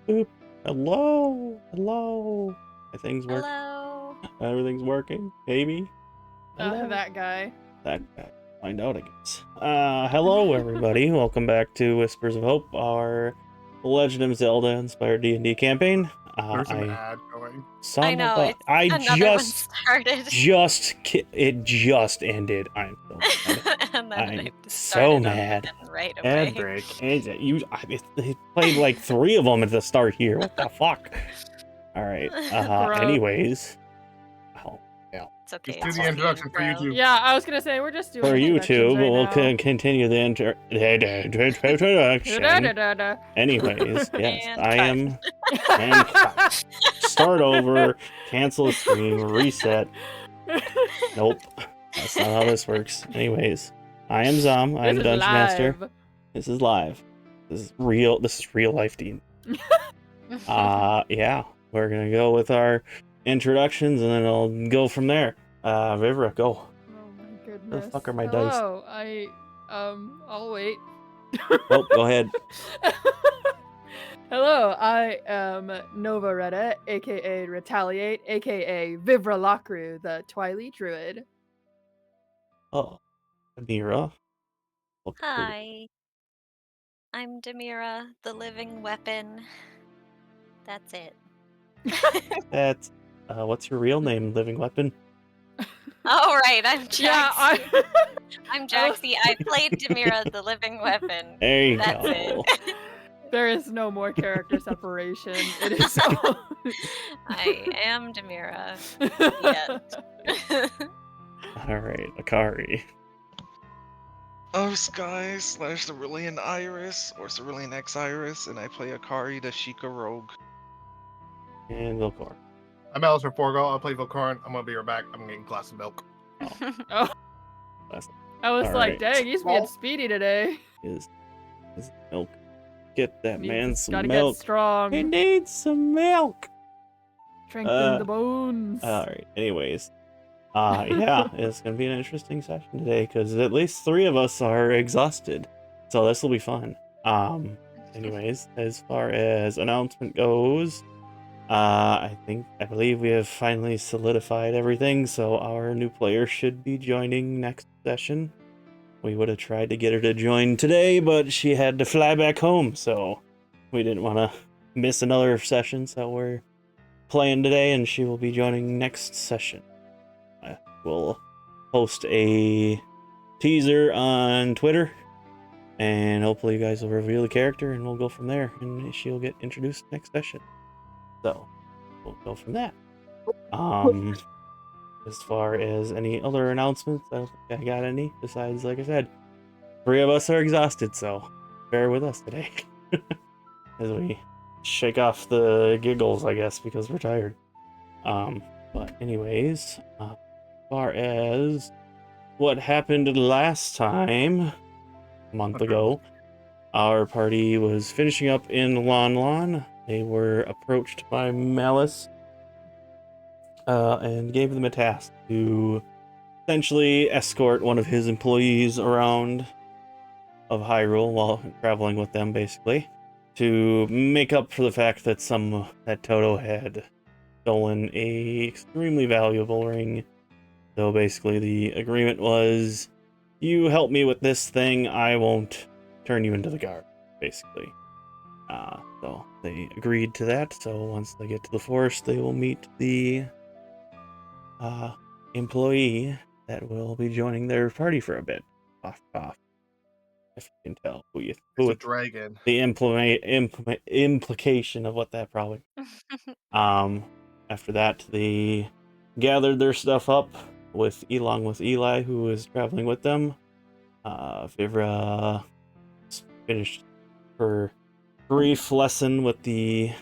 Boop. Hello. Hello. Things work. Hello. Everything's working. Maybe. That guy. That guy. Find out, I guess. Hello, everybody. Welcome back to Whispers of Hope, our Legend of Zelda inspired D&D campaign. There's an ad going. I know. It's another one started. It just ended. I'm so mad. And then I'm it so started mad. up again right away. Ad break. It played like 3 of them at the start here. What the fuck? All right. Anyways. Oh, yeah. It's okay. Just do the introduction for YouTube. Yeah, I was gonna say we're just doing For YouTube, right we'll now. continue the introduction. Anyways, yes, And I cut. am. And cut. Start over. Cancel the stream. Reset. Nope. That's not how this works. Anyways, I am Zom. I'm This the is Dungeon Master. live. This is live. This is real. This is real life, Dean. Yeah, we're gonna go with our introductions, and then I'll go from there. Vivra, go. Oh my goodness. Where the fuck are my dice? Hello, I'll wait. Oh, go ahead. Hello, I am Nova Retta, aka Rhettaliate, aka Vivra Lakru, the Twili druid. Oh, Demira. Hi. I'm Demira, the living weapon. That's it. That's what's your real name, living weapon? Oh, right. I'm Jaxi. Yeah, I'm Jaxi. I played Demira, the living weapon. There you That's go. it. there is no more character separation. It is all... I am Demira. Yet. All right, Akari. Sky / CeruleanxIris or CeruleanxIris, and I play Akari, the Shiekah rogue. And Velkorin. I'm AlistairForgall. I'll play Velkorin. I'm gonna be right back. I'm getting a glass of milk. Oh. I was All like, right. dang, he's being speedy today. Is milk? Get that man some Gotta milk. get strong. He needs some milk. Strengthen the bones. All right. Anyways, yeah, it's gonna be an interesting session today because at least 3 of us are exhausted, so this will be fun. Anyways, as far as announcement goes, I believe we have finally solidified everything, so our new player should be joining next session. We would have tried to get her to join today, but she had to fly back home, so we didn't want to miss another session, so we're playing today, and she will be joining next session. We'll post a teaser on Twitter, and hopefully you guys will reveal the character, and we'll go from there, and she'll get introduced next session. So, we'll go from that. As far as any other announcements, I don't think I got any, besides, like I said, 3 of us are exhausted, so bear with us today. As we shake off the giggles, I guess, because we're tired. But anyways, as far as what happened last time, a month ago, our party was finishing up in Lon Lon. They were approached by Malice and gave them a task to essentially escort one of his employees around of Hyrule while traveling with them, basically, to make up for the fact that Toto had stolen a extremely valuable ring. So basically the agreement was, you help me with this thing, I won't turn you into the guard, basically. So they agreed to that, so once they get to the forest, they will meet the employee that will be joining their party for a bit. Off. If you can tell who It's a dragon. the implication of what that probably. After that, they gathered their stuff up along with Eli, who was traveling with them. Vivra finished her brief lesson with the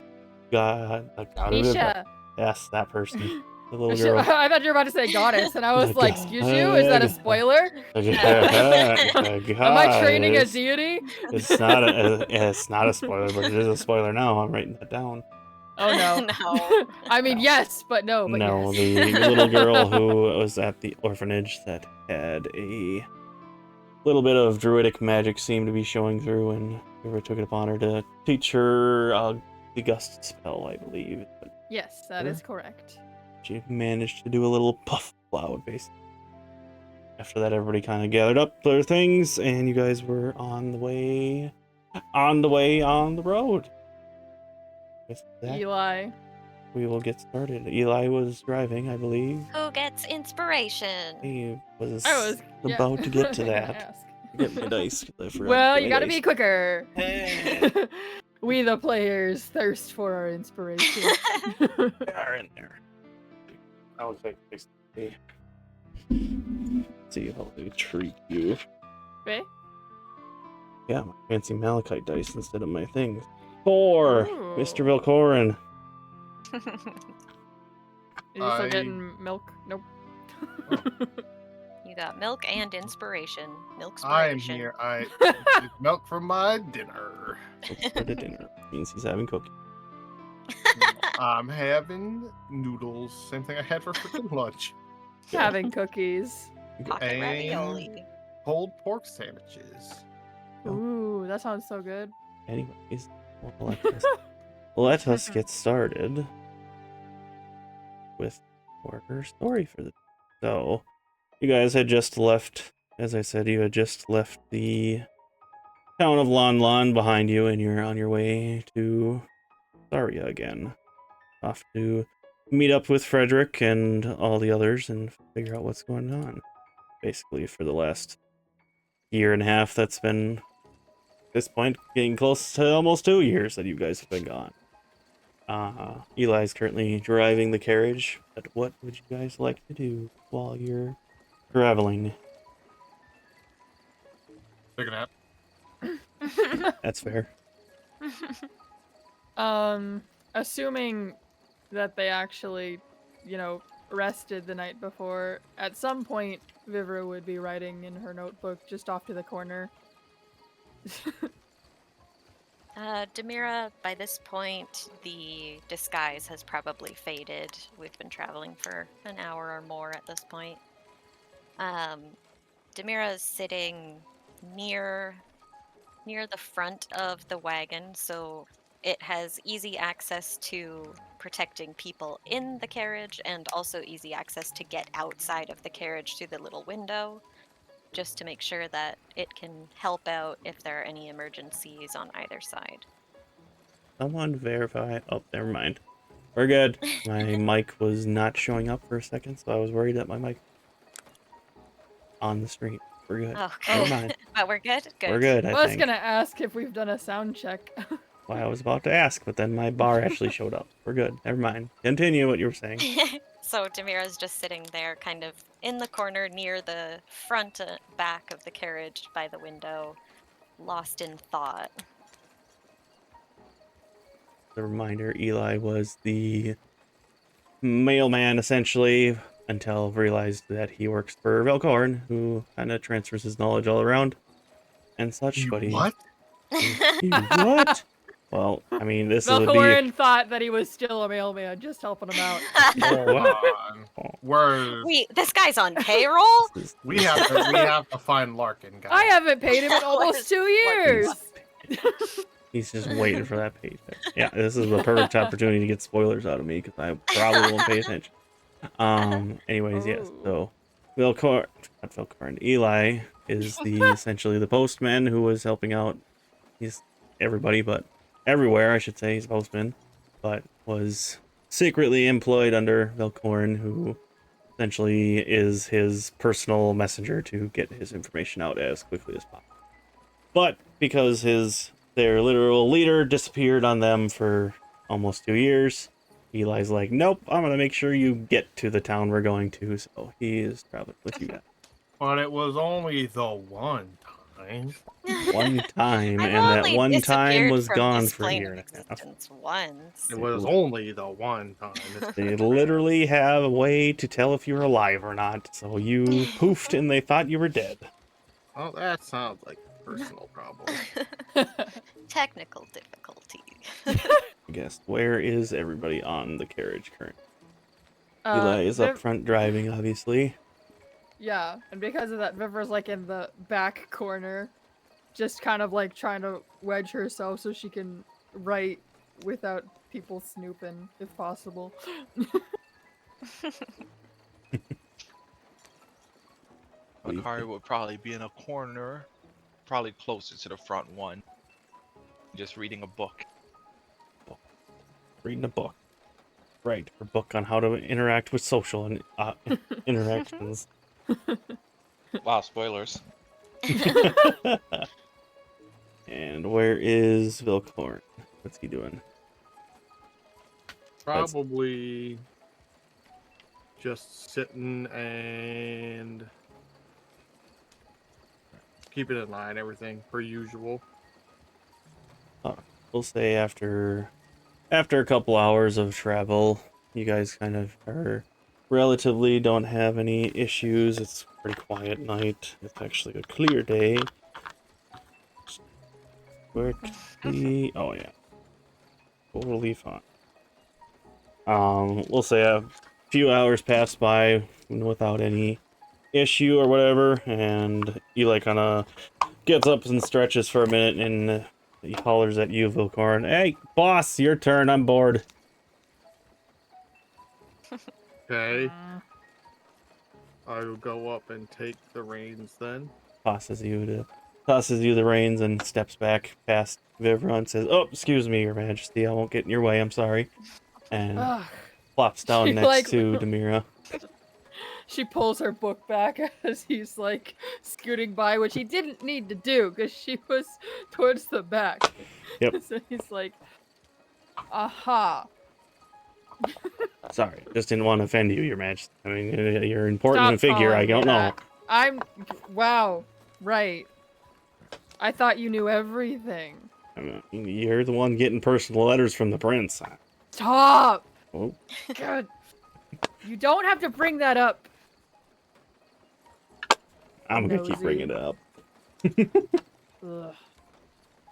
god Nisha. Yes, that person. The little girl. I thought you were about to say goddess, and I was like, excuse you? Is that a spoiler? Am I training a deity? It's not a spoiler, but it is a spoiler now. I'm writing that down. Oh no. No. I mean, yes, but no. But No, yes. the little girl who was at the orphanage that had a little bit of druidic magic seemed to be showing through, and Vivra took it upon her to teach her the gust spell, I believe. But Yes, that is correct. she managed to do a little puff cloud, basically. After that, everybody kind of gathered up their things, and you guys were on the way on the road. With that, Eli. we will get started. Eli was driving, I believe. Who gets inspiration? He was, I was about to get to gonna that. ask. Get my dice, 'cause I forgot Well, to you get my gotta dice. be quicker. Hey. We the players thirst for our inspiration. They are in there. I was like, see how they treat you. Okay. Yeah, my fancy malachite dice instead of my things. 4, Ooh. Mr. Velkorin. Are you still getting milk? Nope. You got milk and inspiration. Milk I'm inspiration. here. I took milk for my dinner. For the dinner means he's having cookies. I'm having noodles. Same thing I had for freaking lunch. Having cookies. Pocket And- ravioli. Pulled pork sandwiches. Oh. Ooh, that sounds so good. Anyways, well, let us get started with our story for the. So, you guys had just left, as I said, you had just left the town of Lon Lon behind you, and you're on your way to Tharia again. Off to meet up with Frederick and all the others and figure out what's going on. Basically, for the last year and a half, that's been, at this point, getting close to almost 2 years that you guys have been gone. Eli's currently driving the carriage, but what would you guys like to do while you're traveling? Take a nap. That's fair. Assuming that they actually, rested the night before, at some point, Vivra would be writing in her notebook just off to the corner. Demira, by this point, the disguise has probably faded. We've been traveling for an hour or more at this point. Demira is sitting near the front of the wagon, so it has easy access to protecting people in the carriage and also easy access to get outside of the carriage through the little window, just to make sure that it can help out if there are any emergencies on either side. Someone verify. Oh, never mind. We're good. My mic was not showing up for a second, so I was worried that my mic on the stream. We're good. Okay. Never mind. But we're good? Good. We're good, I I was think. gonna ask if we've done a sound check. Well, I was about to ask, but then my bar actually showed up. We're good. Never mind. Continue what you were saying. So Demira's just sitting there kind of in the corner near the front back of the carriage by the window, lost in thought. The reminder, Eli was the mailman, essentially, until realized that he works for Velkorin, who kind of transfers his knowledge all around and such. But he, What? he what? Well, I mean, this would be... Velkorin thought that he was still a mailman, just helping him out. Hold on. We're This guy's on payroll? This is- we have to find Larkin, guys. I haven't paid him in almost 2 years. He's just waiting for that paycheck. Yeah, this is the perfect opportunity to get spoilers out of me, because I probably won't pay attention. Anyways, yes, so not Velkorin, Eli is essentially the postman who was helping out. He's everybody, but everywhere, I should say, he's a postman, but was secretly employed under Velkorin, who essentially is his personal messenger to get his information out as quickly as possible. But because their literal leader disappeared on them for almost 2 years, Eli's like, nope, I'm gonna make sure you get to the town we're going to, so he is traveling with you guys. But it was only the one time. One time, I've and that only one time disappeared was from gone this for a plane year of and a half. existence once. It was only the one time. They literally have a way to tell if you're alive or not, so you poofed and they thought you were dead. Oh, that sounds like a personal problem. Technical difficulty. I guess. Where is everybody on the carriage currently? Eli is up front driving, obviously. Yeah, and because of that, Vivra's like in the back corner, just kind of like trying to wedge herself so she can write without people snooping, if possible. Akari would probably be in a corner, probably closer to the front one, just reading a book. Reading a book. Right, a book on how to interact with social and interactions. Wow, spoilers. And where is Velkorin? What's he doing? Probably just sitting and keeping in line, everything per usual. We'll say after a couple hours of travel, you guys kind of are relatively don't have any issues. It's a pretty quiet night. It's actually a clear day. Quickly, oh yeah, totally fine. We'll say a few hours pass by without any issue or whatever, and Eli kind of gets up and stretches for a minute, and he hollers at you, Velkorin. Hey, boss, your turn. I'm bored. Okay. I will go up and take the reins then. Tosses you the reins and steps back past Vivra and says, "Oh, excuse me, Your Majesty. I won't get in your way. I'm sorry." And Ugh. plops down She, next like- to Demira. She pulls her book back as he's like scooting by, which he didn't need to do because she was towards the back. Yep. So he's like, aha. Sorry, just didn't want to offend you, Your Majesty. I mean, you're an important Stop figure. I calling me don't know. that. Wow, right. I thought you knew everything. I mean, you're the one getting personal letters from the prince. Stop! Oh, God. You don't have to bring that up. I'm gonna keep Nosy. bringing it up. Ugh.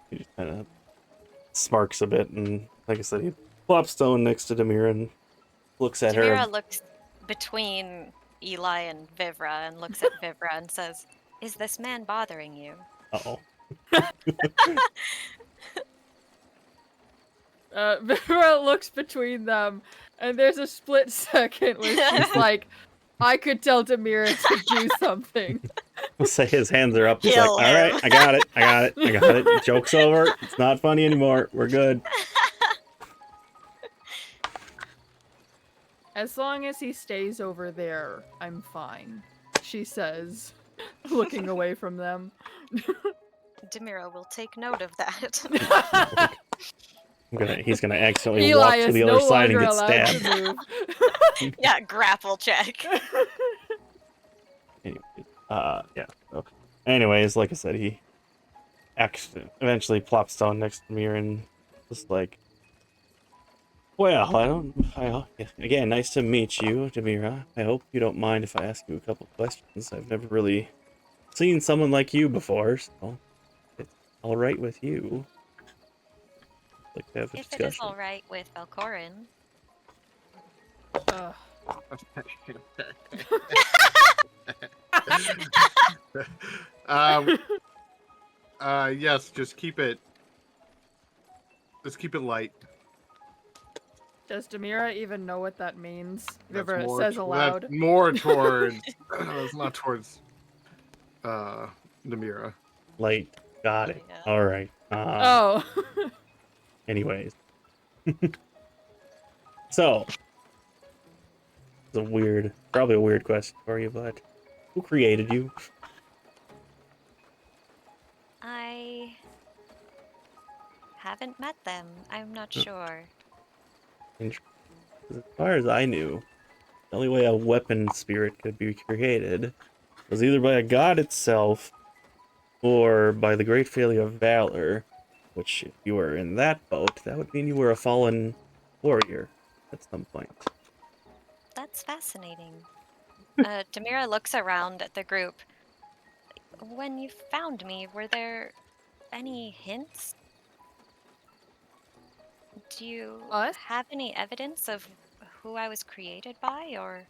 He just kind of smirks a bit, and like I said, he plops down next to Demira and looks at her. Demira looks between Eli and Vivra and looks at Vivra and says, "Is this man bothering you?" Uh-oh. Vivra looks between them, and there's a split second where she's like, I could tell Demira to do something. We'll say his hands are up. He's Kill like, all right, him." I got it. Joke's over. It's not funny anymore. We're good. As long as he stays over there, I'm fine, she says, looking away from them. Demira will take note of that. He's gonna accidentally Eli walk to is the no other side and longer get allowed stabbed. to move. Yeah, grapple check. Anyway, yeah. Okay. Anyways, like I said, he eventually plops down next to me and just like, well, again, nice to meet you, Demira. I hope you don't mind if I ask you a couple questions. I've never really seen someone like you before, so it's all right with you. Like to have a If it discussion. is all right with Velkorin. Ugh. Yes, just keep it light. Does Demira even know what that means? That's Vivra more says to- aloud. That's more towards it's not towards Demira. Like, got it. Yeah. All right. Oh. Anyways. So, it's probably a weird question for you, but who created you? I haven't met them. I'm not sure. As far as I knew, the only way a weapon spirit could be created was either by a god itself or by the great failure of valor, which if you were in that boat, that would mean you were a fallen warrior at some point. That's fascinating. Demira looks around at the group. When you found me, were there any hints? Do you Us? have any evidence of who I was created by, or?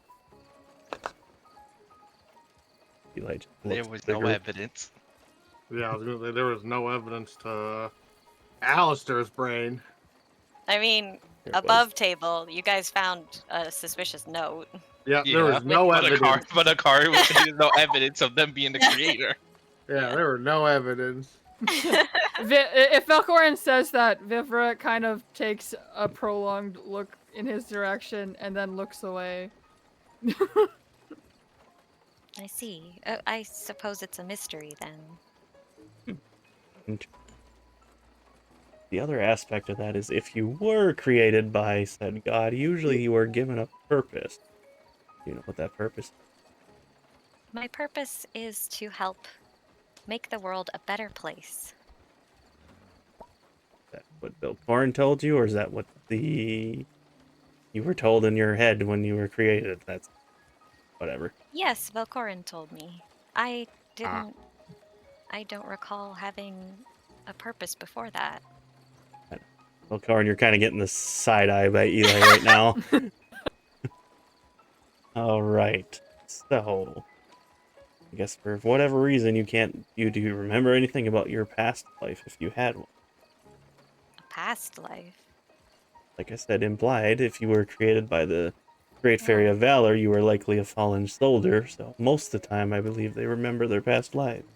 Eli just There looks was no bigger. evidence. Yeah, I was gonna say there was no evidence to Alistair's brain. I mean, There it was. above table, you guys found a suspicious note. Yeah, there was no but evidence. Akari was saying there's no evidence of them being the creator. Yeah, there were no evidence. If Velkorin says that, Vivra kind of takes a prolonged look in his direction and then looks away. I see. I suppose it's a mystery then. The other aspect of that is if you were created by said god, usually you were given a purpose. Do you know what that purpose is? My purpose is to help make the world a better place. Is that what Velkorin told you, or is that what you were told in your head when you were created? That's whatever. Yes, Velkorin told me. I don't recall having a purpose before that. Velkorin, you're kind of getting the side eye by Eli right now. All right. So, I guess for whatever reason do you remember anything about your past life if you had one? A past life? Like I said, implied, if you were created by the Great Fairy of Valor, you were likely a fallen soldier, so most of the time I believe they remember their past lives.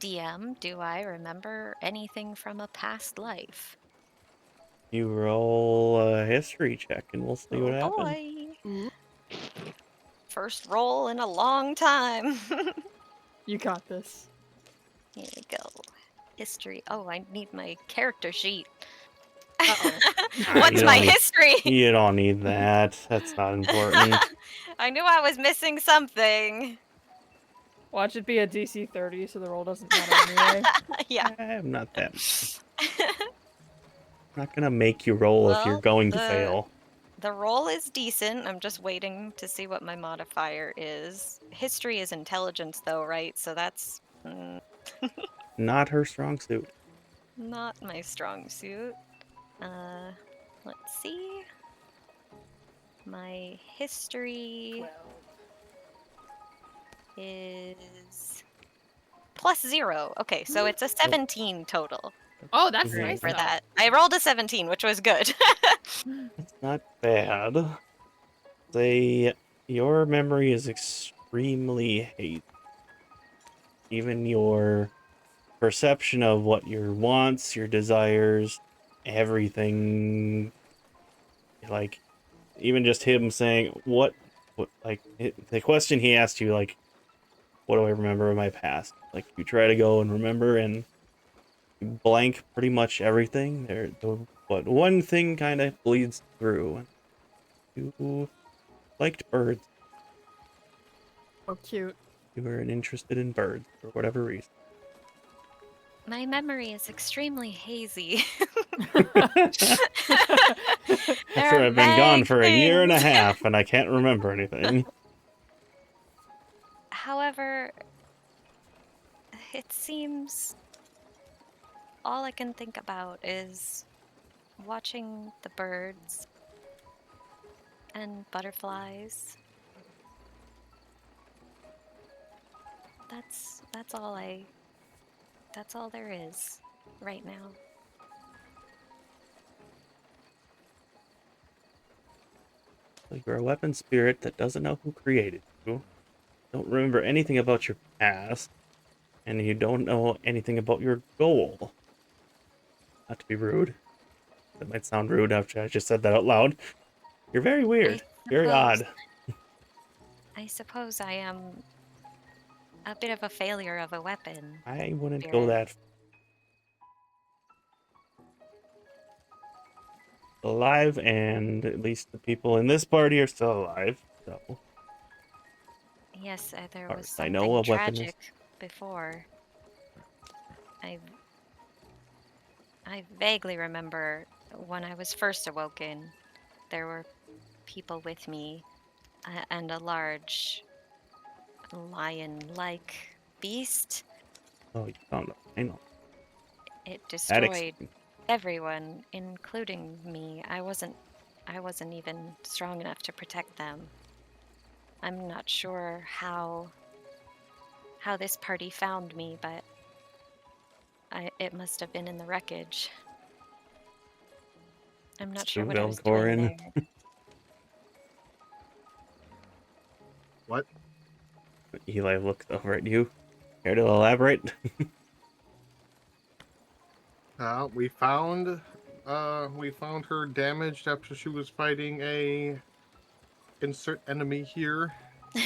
DM, do I remember anything from a past life? You roll a history check and we'll see what happens. Boy! First roll in a long time. You got this. Here we go. History. Oh, I need my character sheet. Uh-oh. What's You my don't need- history? You don't need that. That's not important. I knew I was missing something. Watch it be a DC 30 so the roll doesn't matter anyway. Yeah. I'm not that. I'm not gonna make you roll if you're Well, going to fail. The roll is decent. I'm just waiting to see what my modifier is. History is intelligence, though, right? So that's Not her strong suit. not my strong suit. Let's see. My history is +0. Okay, so it's a 17 total Oh, that's Mhm. nice. for though. that. I rolled a 17, which was good. That's not bad. Your memory is extremely hazy. Even your perception of what your wants, your desires, everything, like, even just him saying, the question he asked you, like, what do I remember of my past? Like, you try to go and remember and you blank pretty much everything. But one thing kind of bleeds through. You liked birds. Oh, cute. You were interested in birds for whatever reason. My memory is extremely hazy. After I've been gone for a year and a half and I can't remember anything. However, it seems all I can think about is watching the birds and butterflies. That's all there is right now. So you're a weapon spirit that doesn't know who created you. Don't remember anything about your past. And you don't know anything about your goal. Not to be rude. That might sound rude after I just said that out loud. You're very weird. Very odd. I suppose I am a bit of a failure of a weapon. I wouldn't go that far. Alive, and at least the people in this party are still alive. So Yes, there far was as I something know, a weapon is- tragic before. I vaguely remember when I was first awoken, there were people with me and a large lion-like beast. Oh, you found it. I know. It That destroyed explains. everyone, including me. I wasn't even strong enough to protect them. I'm not sure how this party found me, but it must have been in the wreckage. I'm not Mr. sure what I was doing Velkorin. there. What? Eli looks over at you. Care to elaborate? We found her damaged after she was fighting a insert enemy here,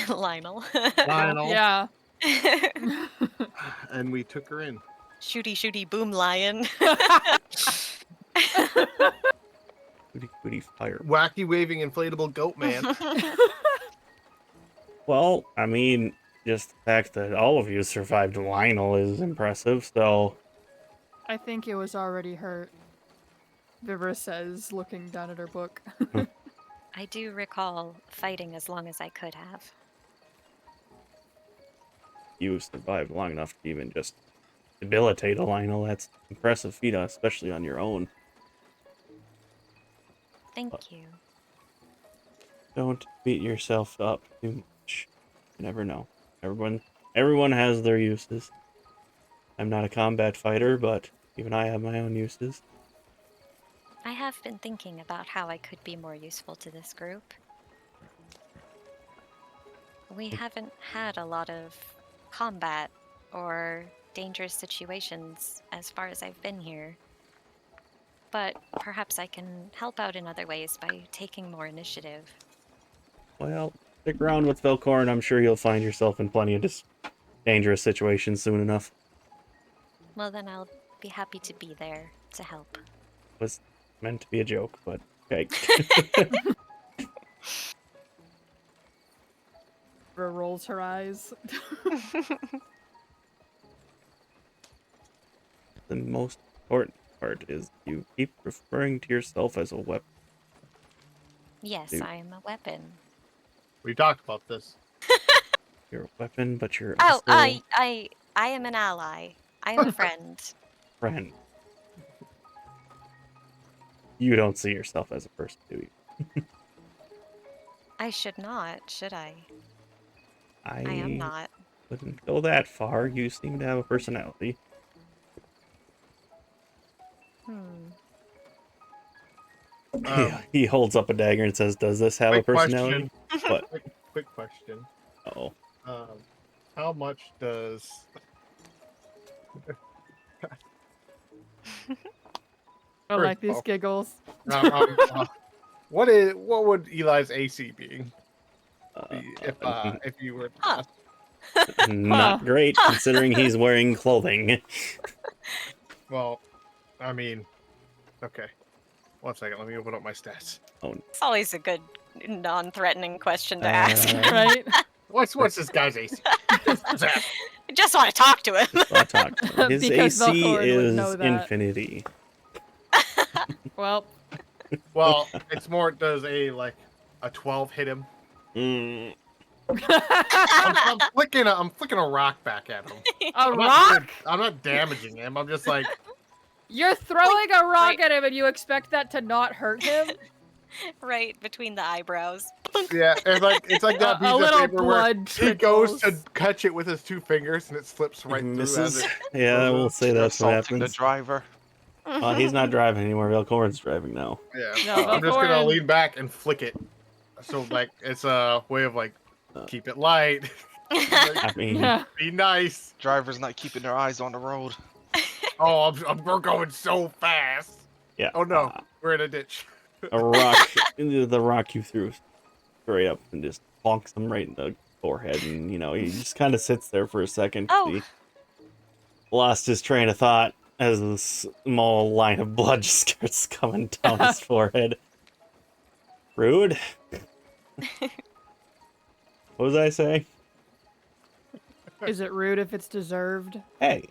Lionel. Lionel, Yeah. and we took her in. Shooty shooty boom lion. Booty booty fire. Wacky waving inflatable goat man. Well, I mean, just the fact that all of you survived Lionel is impressive, so I think it was already hurt. Vivra says, looking down at her book. I do recall fighting as long as I could have. you survived long enough to even just debilitate a Lionel. That's impressive feat, especially on your own. Thank you. Don't beat yourself up too much. You never know. Everyone has their uses. I'm not a combat fighter, but even I have my own uses. I have been thinking about how I could be more useful to this group. We haven't had a lot of combat or dangerous situations as far as I've been here. But perhaps I can help out in other ways by taking more initiative. Well, stick around with Velkorin. I'm sure you'll find yourself in plenty of dangerous situations soon enough. Well, then I'll be happy to be there to help. Was meant to be a joke, but okay. Vivra rolls her eyes. The most important part is you keep referring to yourself as a weapon. Yes, Dude. I am a weapon. We talked about this. You're a weapon, but you're Oh, also a I am an ally. I am a friend. friend. You don't see yourself as a person, do you? I should not, should I? I I am not. wouldn't go that far. You seem to have a personality. He holds up a dagger and says, "Does this have a Quick personality?" What? Quick question. Oh, How much does I First like of these all- giggles. what would Eli's AC be if you were Huh. not great considering he's wearing clothing. Well, I mean, okay. 1 second, let me open up my stats. It's always a good non-threatening question to ask. Right? What's this guy's AC? I just want to talk to him. I'll talk to him. His Because AC Velkorin would know is that. infinity. Well, Well, it's more. Does a 12 hit him? Mm, I'm flicking a rock back at him. a rock? I'm not damaging him. I'm just like, You're throwing a rock right. at him and you expect that to not hurt him? Right between the eyebrows. yeah, it's like that piece A of little paper where blood he goes to trickles. catch it with his 2 fingers and it slips right he through. misses. As it Yeah, we'll say You're that's what assaulting the happens. driver. He's not driving anymore. Velkorin's driving now. Yeah, No, I'm just gonna Velkorin- lean back and flick it. So it's a way of keep it light, I mean, Yeah. be nice. Drivers not keeping their eyes on the road. Oh, we're going so fast. yeah. Oh no, we're in a ditch. A rock, the rock you threw straight up and just bonks him right in the forehead, and he just kind of sits there for a second. Oh. He lost his train of thought as a small line of blood just starts coming down his forehead. Rude. What was I saying? Is it rude if it's deserved? Hey,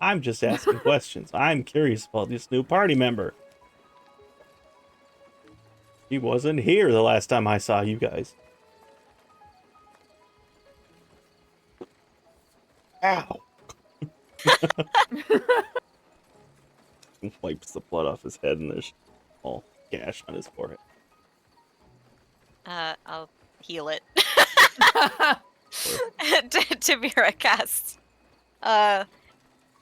I'm just asking questions. I'm curious about this new party member. He wasn't here the last time I saw you guys. Ow! He wipes the blood off his head and there's a small gash on his forehead. I'll heal it. Demira casts.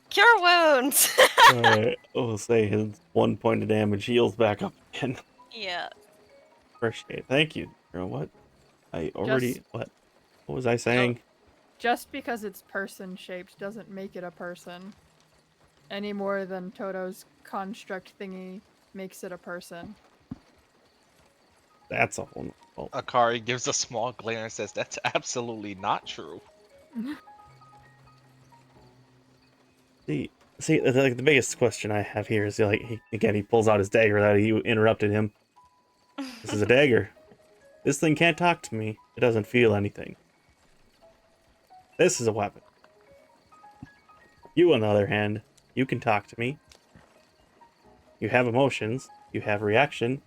Cure wounds. Alright, we'll say his 1 point of damage heals back up. And Yeah. appreciate it. Thank you. What? I already... What was I saying? Just because it's person-shaped doesn't make it a person. Any more than Toto's construct thingy makes it a person. That's a whole... Well, Akari gives a small glare and says, "That's absolutely not true." see, the biggest question I have here is, like, he pulls out his dagger that you interrupted him. This is a dagger. This thing can't talk to me. It doesn't feel anything. This is a weapon. You, on the other hand, you can talk to me. You have emotions. You have reaction.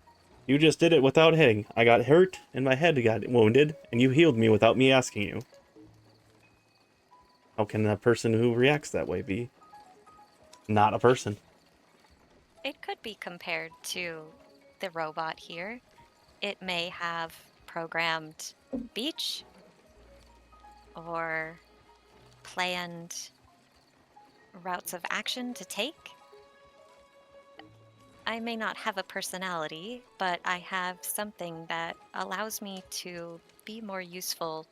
You just did it without hitting. I got hurt, and my head got wounded, and you healed me without me asking you. How can a person who reacts that way be not a person? It could be compared to the robot here. It may have programmed speech or planned routes of action to take. I may not have a personality, but I have something that allows me to be more useful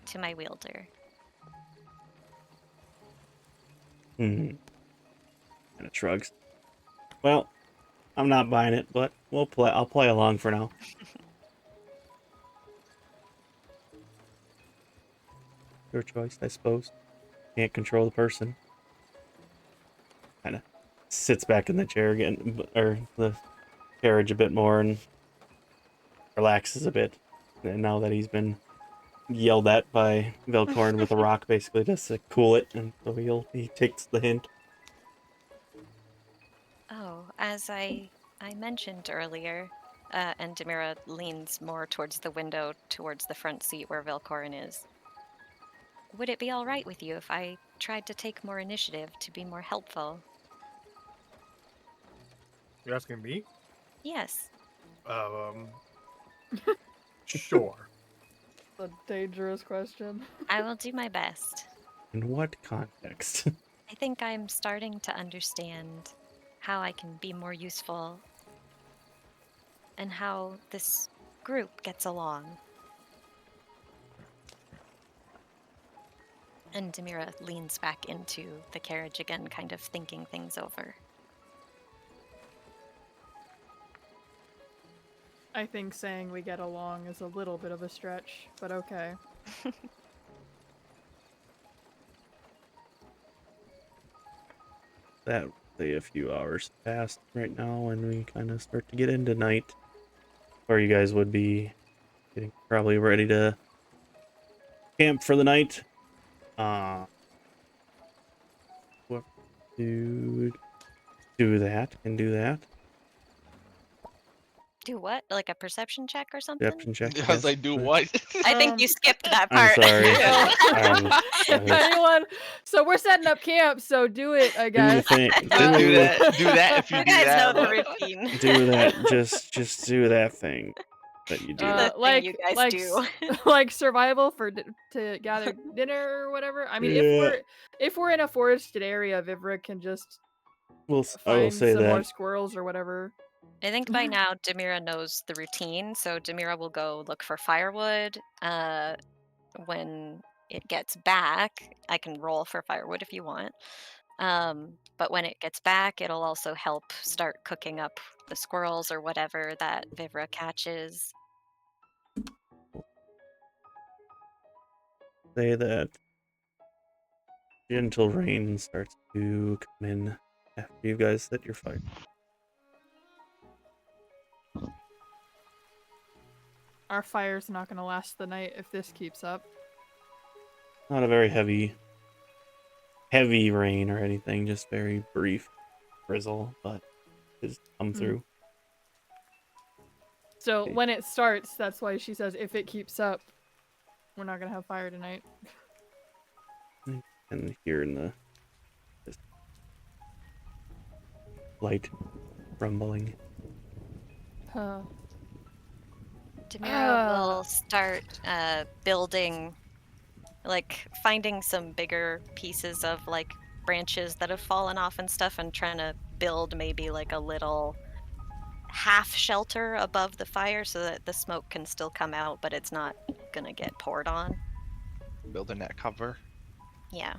to my wielder. And it shrugs. Well, I'm not buying it, but I'll play along for now. Your choice, I suppose. Can't control the person. Kind of sits back in the chair again, or the carriage a bit more, and relaxes a bit. And now that he's been yelled at by Velkorin with a rock, basically, just to cool it, and so he takes the hint. Oh, as I mentioned earlier, and Demira leans more towards the window, towards the front seat where Velkorin is. Would it be all right with you if I tried to take more initiative to be more helpful? You're asking me? Yes. Sure. A dangerous question. I will do my best. In what context? I think I'm starting to understand how I can be more useful and how this group gets along. And Demira leans back into the carriage again, kind of thinking things over. I think saying we get along is a little bit of a stretch, but okay. That say a few hours passed right now, and we kind of start to get into night, where you guys would be getting probably ready to camp for the night. What do that? Can do that. Do what? Like a perception check or something? Perception check. I was like, "Do what?" I think you skipped that I'm part. sorry. Anyone? So we're setting up camp, so do it, I Do the guess. thing. Do that. Do that if you You do guys that. know the routine. Do that. Just do that thing that you do. The thing you guys do. like survival to gather dinner or whatever. I mean, Yeah. if we're in a forested area, Vivra can just I will find say some more that. squirrels or whatever. I think by now Demira knows the routine, so Demira will go look for firewood. When it gets back, I can roll for firewood if you want. But when it gets back, it'll also help start cooking up the squirrels or whatever that Vivra catches. Say that gentle rain starts to come in after you guys set your fire. Our fire's not gonna last the night if this keeps up. Not a very heavy rain or anything, just very brief drizzle, but it's come through. So Okay. when it starts, that's why she says if it keeps up, we're not gonna have fire tonight. And here in the this light rumbling. Demira will start building, like finding some bigger pieces of like branches that have fallen off and stuff, and trying to build maybe like a little half shelter above the fire so that the smoke can still come out, but it's not gonna get poured on. Building that cover. Yeah.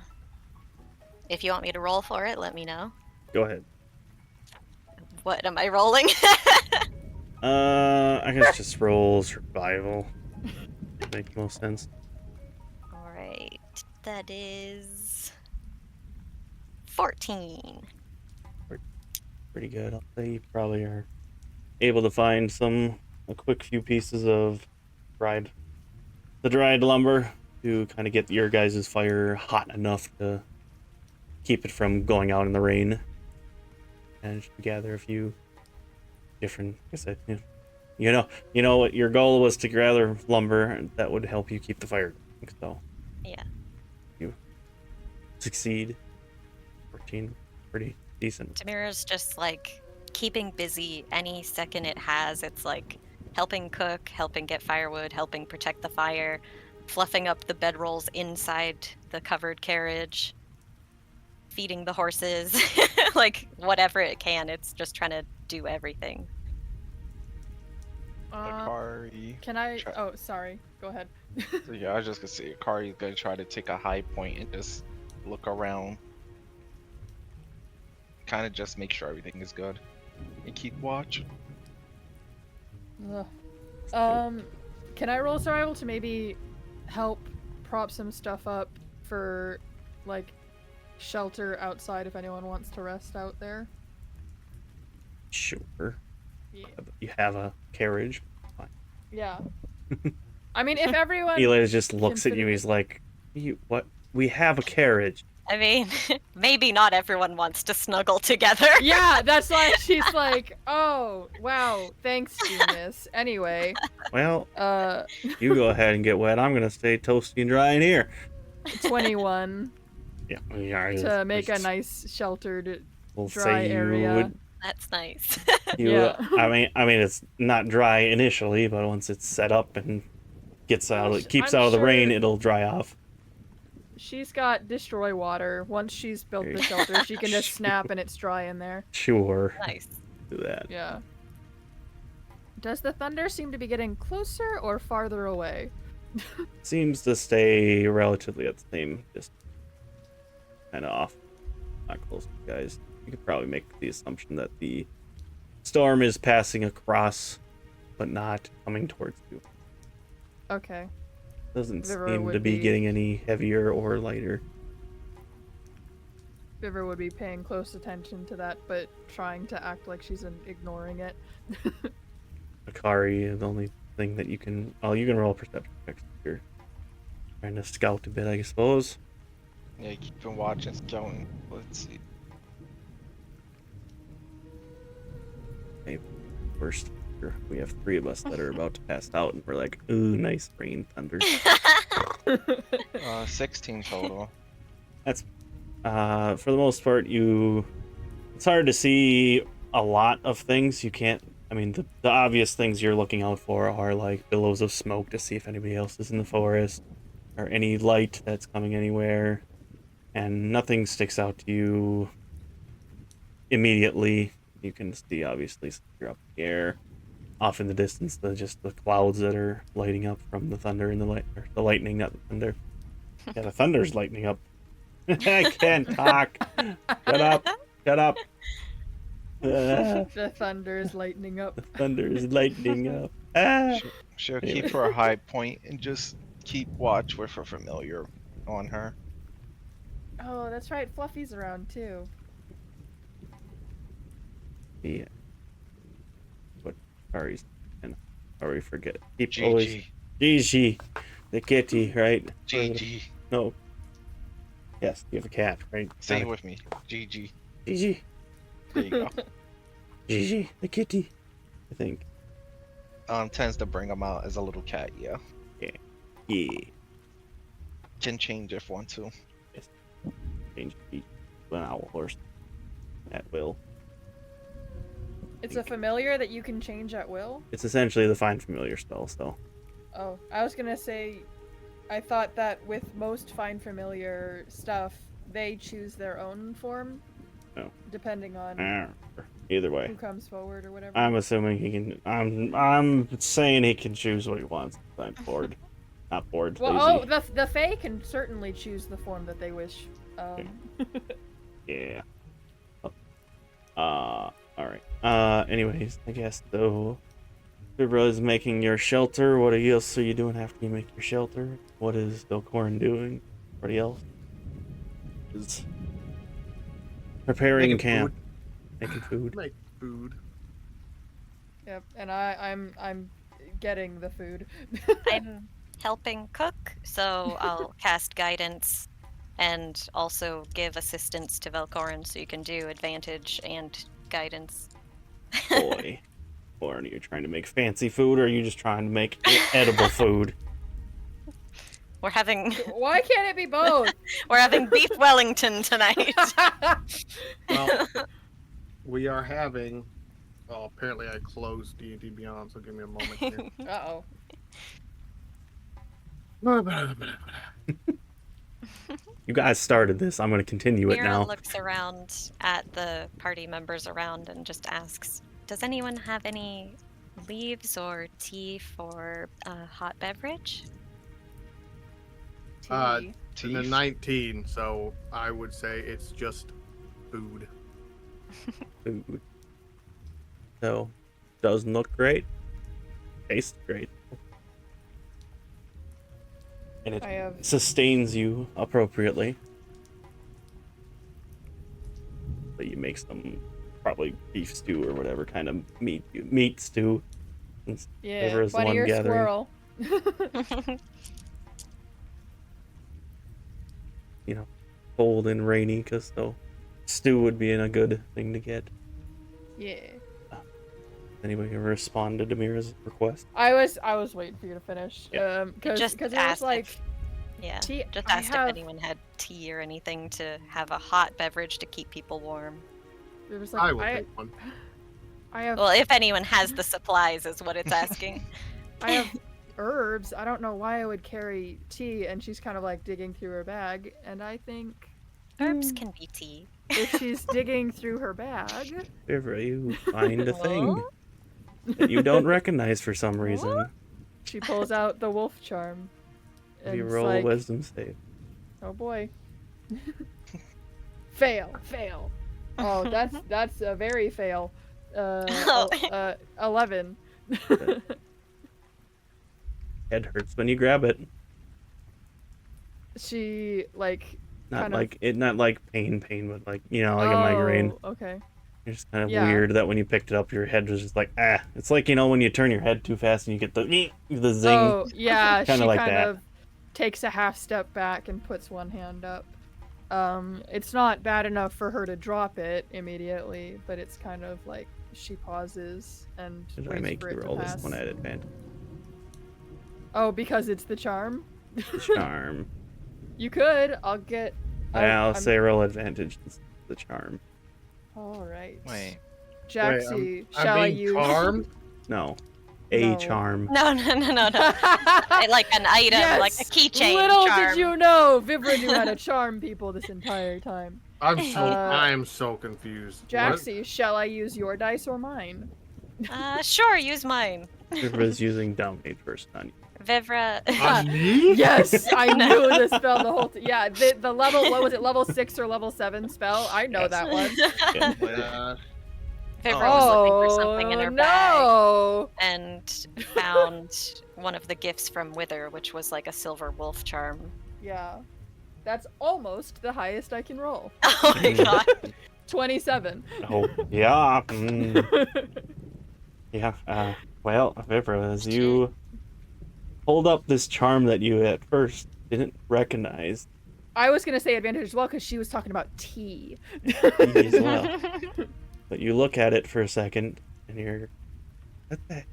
If you want me to roll for it, let me know. Go ahead. What am I rolling? I guess just roll survival. Makes the most sense. Alright, that is 14. Pretty good. I'll say you probably are able to find a quick few pieces of dried lumber to kind of get your guys' fire hot enough to keep it from going out in the rain. Managed to gather a few different, I guess you know what your goal was, to gather lumber that would help you keep the fire going. So Yeah. you succeed. 14, pretty decent. Demira's just like keeping busy any second it has. It's like helping cook, helping get firewood, helping protect the fire, fluffing up the bedrolls inside the covered carriage, feeding the horses, like whatever it can. It's just trying to do everything. Akari. Can I? Try- Oh, sorry. Go ahead. So yeah, I was just gonna say Akari's gonna try to take a high point and just look around. Kind of just make sure everything is good. And keep watch. Ugh. Can I roll survival to maybe help prop some stuff up for, like, shelter outside if anyone wants to rest out there? Sure. Yeah. You have a carriage. Fine. Yeah. I mean, if everyone... Eli just looks at you. consider- He's like, "What? We have a carriage." I mean, maybe not everyone wants to snuggle together. Yeah, that's why she's like, oh, wow, thanks, genius. Anyway, Well, you go ahead and get wet. I'm gonna stay toasty and dry in here. 21 Yeah. to make a nice sheltered We'll dry say you area. would. That's nice. Yeah. I mean, it's not dry initially, but once it's set up and keeps I'm out of the rain, sure- it'll dry off. She's got destroy water. Once she's built the shelter, she can just snap and it's dry in there. Sure. Nice. Do that. Yeah. Does the thunder seem to be getting closer or farther away? Seems to stay relatively at the same distance. Kind of off. Not close to you guys. You could probably make the assumption that the storm is passing across, but not coming towards you. Okay. Doesn't Vivra seem would to be be- getting any heavier or lighter. Vivra would be paying close attention to that, but trying to act like she's ignoring it. Akari, the only thing that you can... Oh, you can roll a perception check if you're trying to scout a bit, I suppose. Yeah, keeping watch and scouting. Let's see. First, we have 3 of us that are about to pass out, and we're like, ooh, nice rain, thunder. 16 total. That's, for the most part, it's hard to see a lot of things. You can't, I mean, the obvious things you're looking out for are like billows of smoke to see if anybody else is in the forest, or any light that's coming anywhere, and nothing sticks out to you immediately. You can see, obviously, since you're up in the air, off in the distance, just the clouds that are lighting up from the thunder and the lightning, not the thunder. Yeah, the thunder's lightning up. I can't talk. Shut up. The thunder is lightening up. The thunder is lightning up. Ah. She'll Anyway. keep her a high point and just keep watch with her familiar on her. Oh, that's right. Fluffy's around too. Yeah. What Ari's and Ari forget. Keep always GG. Gigi, the kitty, right? GG. No. Yes, you have a cat, right? Say Not it a- with me. GG. Gigi, There you go. Gigi, the kitty. I think. Tends to bring them out as a little cat, yeah. Yeah. Can change if want to. Change Gigi to an owl horse. At will. It's a familiar that you can change at will? It's essentially the find familiar spell. So Oh, I was gonna say, I thought that with most find familiar stuff, they choose their own form. No. Depending on... Arr. Either way. Who comes forward or whatever. I'm assuming he can. I'm saying he can choose what he wants. I'm bored. Not bored. Well, Lazy. the Fae can certainly choose the form that they wish. Yeah. All right. Anyways, I guess though, Vivra is making your shelter. What else are you doing after you make your shelter? What is Velkorin doing? Anybody else is preparing Making camp, food. making food. Make food. Yep, and I'm getting the food. I'm helping cook, so I'll cast guidance and also give assistance to Velkorin so you can do advantage and guidance. Boy, or are you trying to make fancy food, or are you just trying to make edible food? We're having Why can't it be both? we're having beef Wellington tonight. Well, we are having. Oh, apparently I closed D&D Beyond, so give me a moment here. Uh-oh. You guys started this. I'm going to continue it Mira now. looks around at the party members around and just asks, "Does anyone have any leaves or tea for a hot beverage?" Tea. And then 19, so I would say it's just food. Food. So, doesn't look great. Tastes great. And it I have sustains you appropriately. So you make some probably beef stew or whatever kind of meat stew. Since yeah, Vivra is the bunny one or gathering. squirrel. You know, cold and rainy, because so stew would be a good thing to get. Yeah. Anybody can respond to Demira's request? I was waiting for you to finish. Yeah. Because Just it was asked like if- Yeah, tea. just I asked have, if anyone had tea or anything to have a hot beverage to keep people warm. It was I like will take one. I have Well, if anyone has the supplies is what it's asking. I have herbs. I don't know why I would carry tea, and she's kind of like digging through her bag, and I think Herbs can be tea. if she's digging through her bag, Vivra, you find a thing What? that you don't recognize for some reason. What? she pulls out the wolf charm. If And you it's roll like, a wisdom save. oh boy. fail. Oh, that's a very fail. 11. Head hurts when you grab it. She like Not kind like of, not like pain, but like a migraine. Oh, okay. It's just kind of Yeah. weird that when you picked it up, your head was just like It's like when you turn your head too fast and you get the zing. Oh, yeah, Kinda she like kind that. of takes a half step back and puts one hand up. It's not bad enough for her to drop it immediately, but it's kind of like she pauses and Should I waits make for you it to roll this pass. one at advantage? Oh, because it's the charm? Charm. You could. I'll get. I'll I'm- say roll advantage. It's the charm. All right. Wait. Jaxie, I'm shall I being use? charmed? No, a No. charm. No. Like an item, like a Yes! keychain Little charm. did you know, Vivra knew how to charm people this entire time. I'm so confused. What? Jaxie, shall I use your dice or mine? Sure, use mine. Vivra's using dominate first on you. Vivra. On me? Yes, I knew the spell the whole time. Yeah, the level, what was it, level 6 or level 7 spell? I know Yes. that one. Yeah. Vivra was looking for something in her bag no! and found one of the gifts from Wither, which was like a silver wolf charm. Yeah. That's almost the highest I can roll. Oh my god. 27. Oh, yeah. Yeah. Well, Vivra, as you hold up this charm that you at first didn't recognize, I was going to say advantage as well because she was talking about tea. as well. But you look at it for a second, and you're,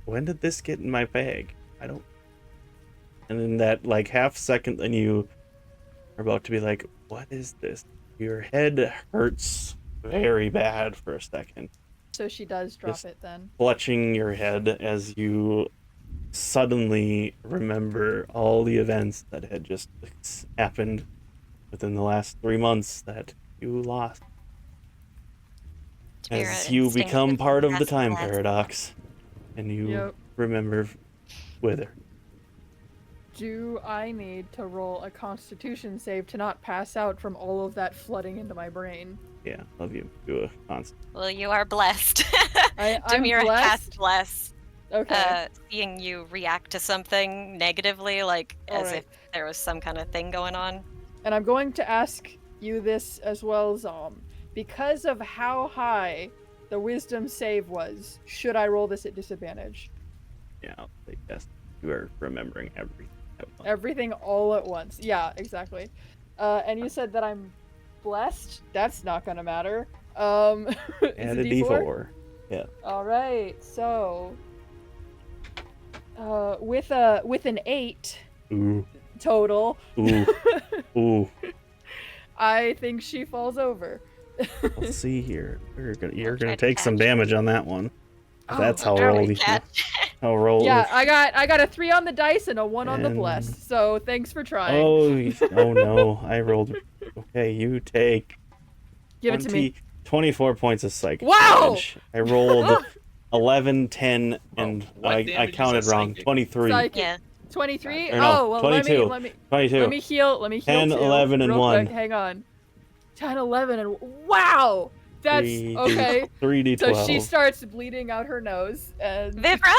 when did this get in my bag? I don't. And in that like half second, then you are about to be like, "What is this?" Your head hurts very bad for a second, So she does drop Just- it then. clutching your head as you suddenly remember all the events that had just happened within the last 3 months that you lost. Demira as you become instinctively part of the casts time Bless. paradox, and you Yep. remember Wither. Do I need to roll a Constitution save to not pass out from all of that flooding into my brain? Yeah, love you. Do a constant. Well, you are blessed. I'm Demira blessed? cast Bless, Okay. seeing you react to something negatively, like as Alright. if there was some kind of thing going on. And I'm going to ask you this as well, Zom. Because of how high the wisdom save was, should I roll this at disadvantage? Yeah, I'll say yes. You are remembering everything at once. Everything all at once. Yeah, exactly. And you said that I'm blessed? That's not gonna matter. Is Add it a D4? D4. Yeah. Alright, so with an 8 Ooh. total, Ooh. Ooh. I think she falls over. Let's see here. You're I'll try gonna to take some catch. damage on that one. Oh, That's how ouch. roll these. Catch. How roll. Yeah, I got a 3 on the dice and a 1 on the And- bless. So thanks for trying. Oh no! I rolled. Okay, you take Give it to me. 24 points of psychic Wow! damage. I rolled 11, 10, and what I damage is counted that wrong. psychic? 23. Psychic. Yeah. 23? Or no, Oh, well 22. let me 22. heal 10, too, 11, and real 1. quick. Hang on. 10, 11, and wow! That's 3D, okay. 3d12. So she starts bleeding out her nose and Vivra!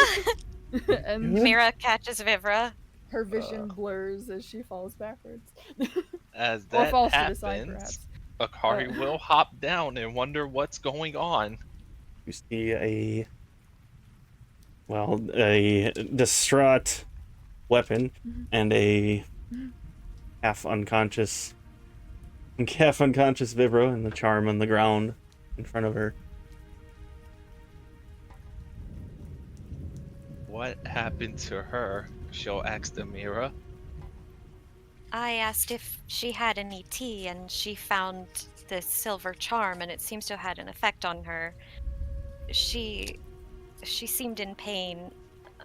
and Demira catches Vivra. her vision blurs as she falls backwards. As Or that falls to the side, happens, perhaps. Akari will hop down and wonder what's going on. You see a distraught weapon and a half unconscious Vibra and the charm on the ground in front of her. What happened to her? She'll ask Demira. I asked if she had any tea, and she found this silver charm, and it seems to have had an effect on her. She seemed in pain,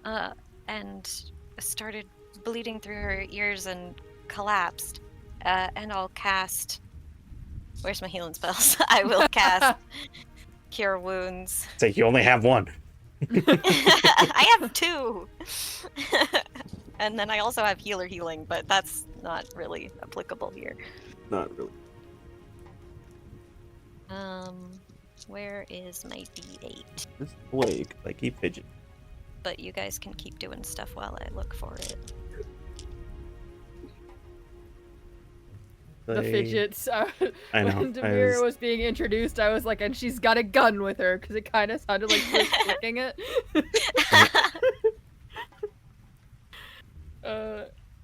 and started bleeding through her ears and collapsed. And I'll cast. Where's my healing spells? I will cast Cure Wounds. Say you only have one. I have 2. And then I also have Healer Healing, but that's not really applicable here. Not really. Where is my D8? This Blake, I keep fidgeting. But you guys can keep doing stuff while I look for it. The fidgets. I know, When I Demira was- was being introduced, I was like, and she's got a gun with her, because it kind of sounded like she was flicking it.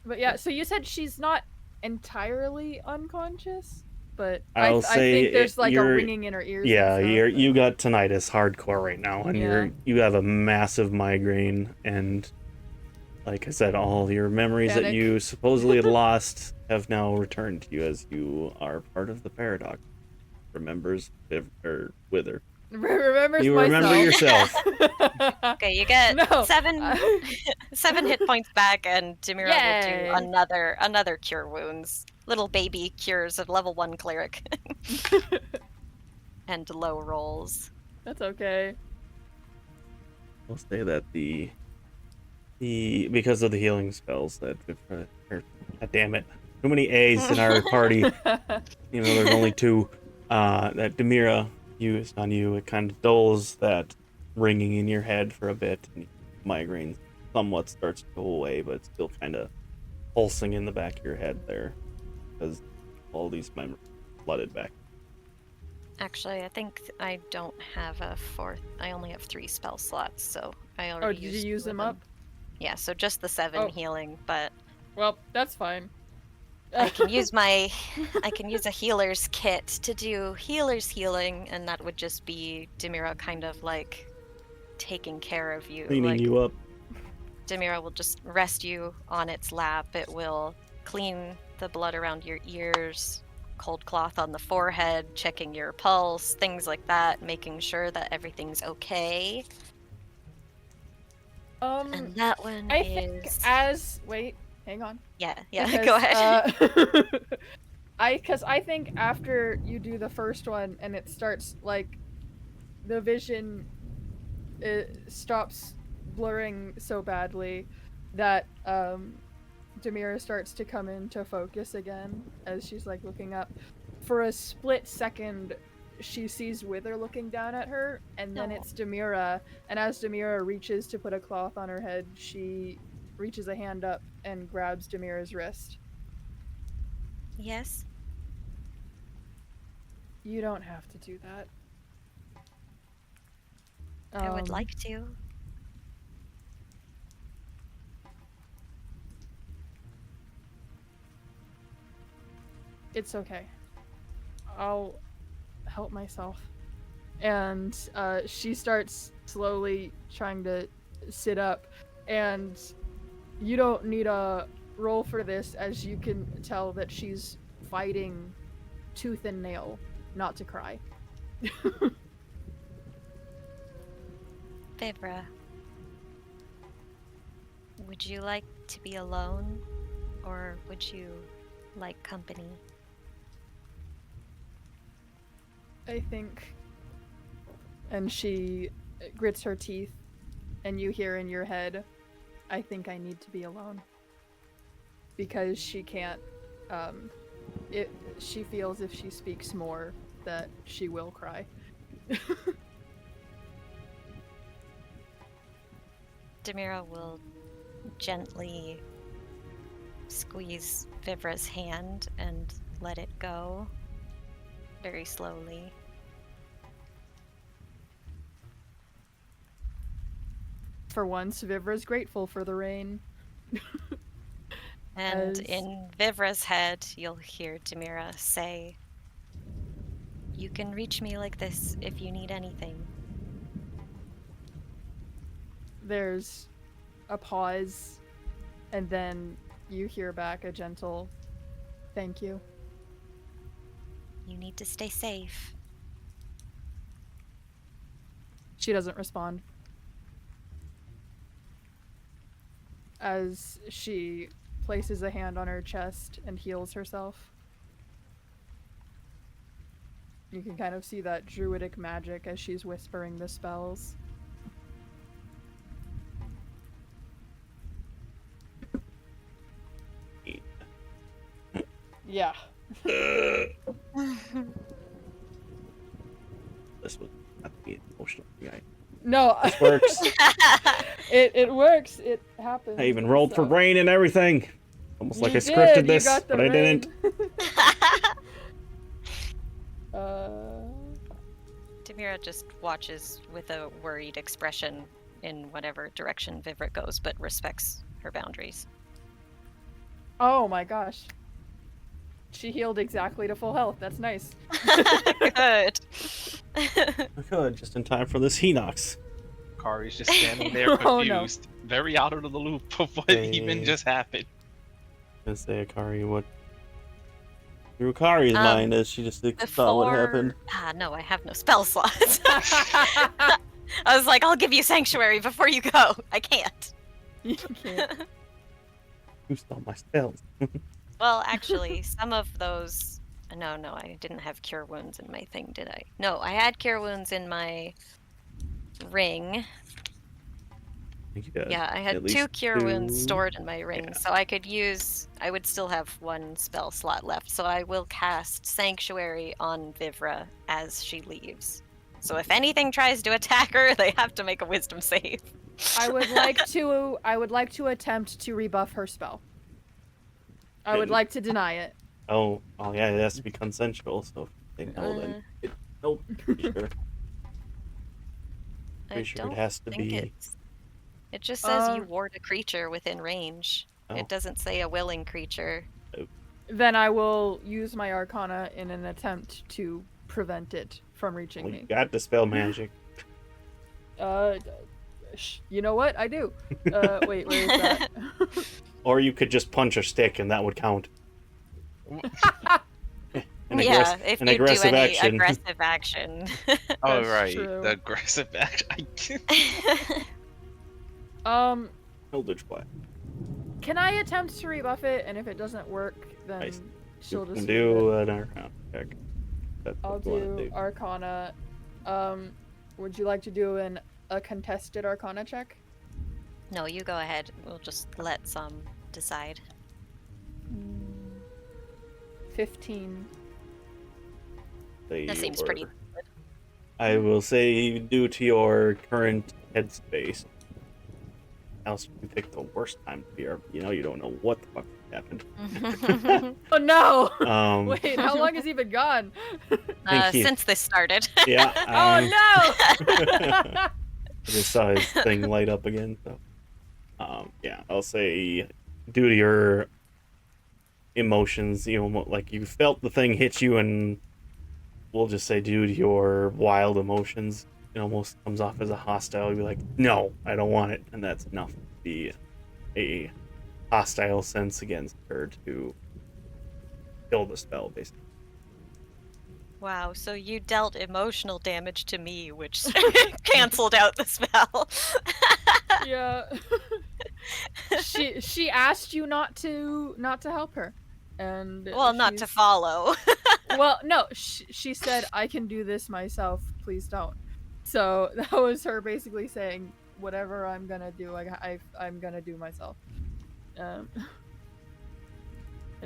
But yeah, so you said she's not entirely unconscious, but I'll I say think there's like a you're- ringing in her ears. Yeah, and stuff, you got tinnitus hardcore right now, and Yeah. you have a massive migraine, and like I said, all your memories that Panic. you supposedly had lost have now returned to you as you are part of the paradox. Remembers Wither. Remembers You remember myself. yourself. Okay, you get No. 7 hit points back, and Demira Yay. will do another Cure Wounds. Little baby cures of level 1 cleric. And low rolls. That's okay. I'll say that the because of the healing spells that God damn it, too many A's in our party. You know, there's only 2 that Demira used on you. It kind of dulls that ringing in your head for a bit, and migraine somewhat starts to go away, but it's still kind of pulsing in the back of your head there because all these memories flooded back. Actually, I think I don't have a 4th. I only have 3 spell slots, so I already Oh, did used you use 2 of them up? Yeah, so just the 7 Oh. healing, but Well, that's fine. I can use a healer's kit to do healer's healing, and that would just be Demira kind of like taking care of you. Cleaning like, you up. Demira will just rest you on its lap. It will clean the blood around your ears, cold cloth on the forehead, checking your pulse, things like that, making sure that everything's okay. And that one I is think wait, hang on. yeah, Because, go ahead. Because I think after you do the first one and it starts like the vision stops blurring so badly that Demira starts to come into focus again as she's like looking up. For a split second, she sees Wither looking down at her, and then it's Demira. And as Demira reaches to put a cloth on her head, she reaches a hand up and grabs Demira's wrist. Yes? You don't have to do that. I would like to. It's okay. I'll help myself. And she starts slowly trying to sit up, and you don't need a roll for this, as you can tell that she's fighting tooth and nail not to cry. Vivra, would you like to be alone, or would you like company? I think. And she grits her teeth, and you hear in your head, I think I need to be alone. Because she can't, she feels if she speaks more that she will cry. Demira will gently squeeze Vivra's hand and let it go, very slowly. For once, Vivra's grateful for the rain. And in Vivra's head, you'll hear Demira say, "You can reach me like this if you need anything." There's a pause, and then you hear back a gentle, thank you. You need to stay safe. She doesn't respond. As she places a hand on her chest and heals herself. You can kind of see that druidic magic as she's whispering the spells. Yeah. This would have to be emotional. Yeah, No. this works. It works. It happens. I even rolled for so. rain and everything. Almost like I You scripted did, you this, got the but I rain. didn't. Demira just watches with a worried expression in whatever direction Vivra goes, but respects her boundaries. Oh my gosh. She healed exactly to full health. That's nice. Good. Good, just in time for this Henox. Akari's just standing there Oh, no. confused, very out of the loop of what Hey. even just happened. Gonna say Akari, what through Akari's mind as she just saw what happened. No, I have no spell slots. I was like, I'll give you sanctuary before you go. I can't. You can't. You stole my spells. Well, actually, some of those... No, I didn't have cure wounds in my thing, did I? No, I had cure wounds in my ring. Yeah, I had at 2 least cure wounds 2. stored in my ring, Yeah. so I could use... I would still have 1 spell slot left, so I will cast Sanctuary on Vivra as she leaves. So if anything tries to attack her, they have to make a wisdom save. I would like to attempt to rebuff her spell. I would like to deny it. Oh yeah, it has to be consensual, so if they know then nope. Sure. I Pretty sure don't it has to think be. it just says you ward a creature within range. Oh. It doesn't say a willing creature. Then I will use my Arcana in an attempt to prevent it from reaching Well, you me. got dispel magic. You know what? I do. Wait, where is that? Or you could just punch a stick and that would count. Yeah, if an you do aggressive any action. aggressive action. Oh, That's right. true. The aggressive action. Eldritch Blast. Can I attempt to rebuff it? And if it doesn't work, then Nice. she'll You just can leave it. do an Arcana check. That's I'll what you wanna do Arcana. would you like to do a contested Arcana check? No, you go ahead. We'll just let some decide. 15. That seems pretty. I will say, due to your current headspace, else you pick the worst time to be RPG. You don't know what the fuck happened. Oh no! Wait, Wait, how long has he been gone? Since this started. Yeah. Oh no! I just saw his thing light up again. So, yeah, I'll say, due to your emotions, like you felt the thing hit you, and we'll just say due to your wild emotions, it almost comes off as a hostile. You'll be like, no, I don't want it, and that's enough to be a hostile sense against her to kill the spell, basically. Wow, so you dealt emotional damage to me, which canceled out the spell. Yeah. She asked you not to help her, and well, not to follow. well, no, she said, I can do this myself, please don't. So that was her basically saying, whatever I'm gonna do, like I'm gonna do myself. And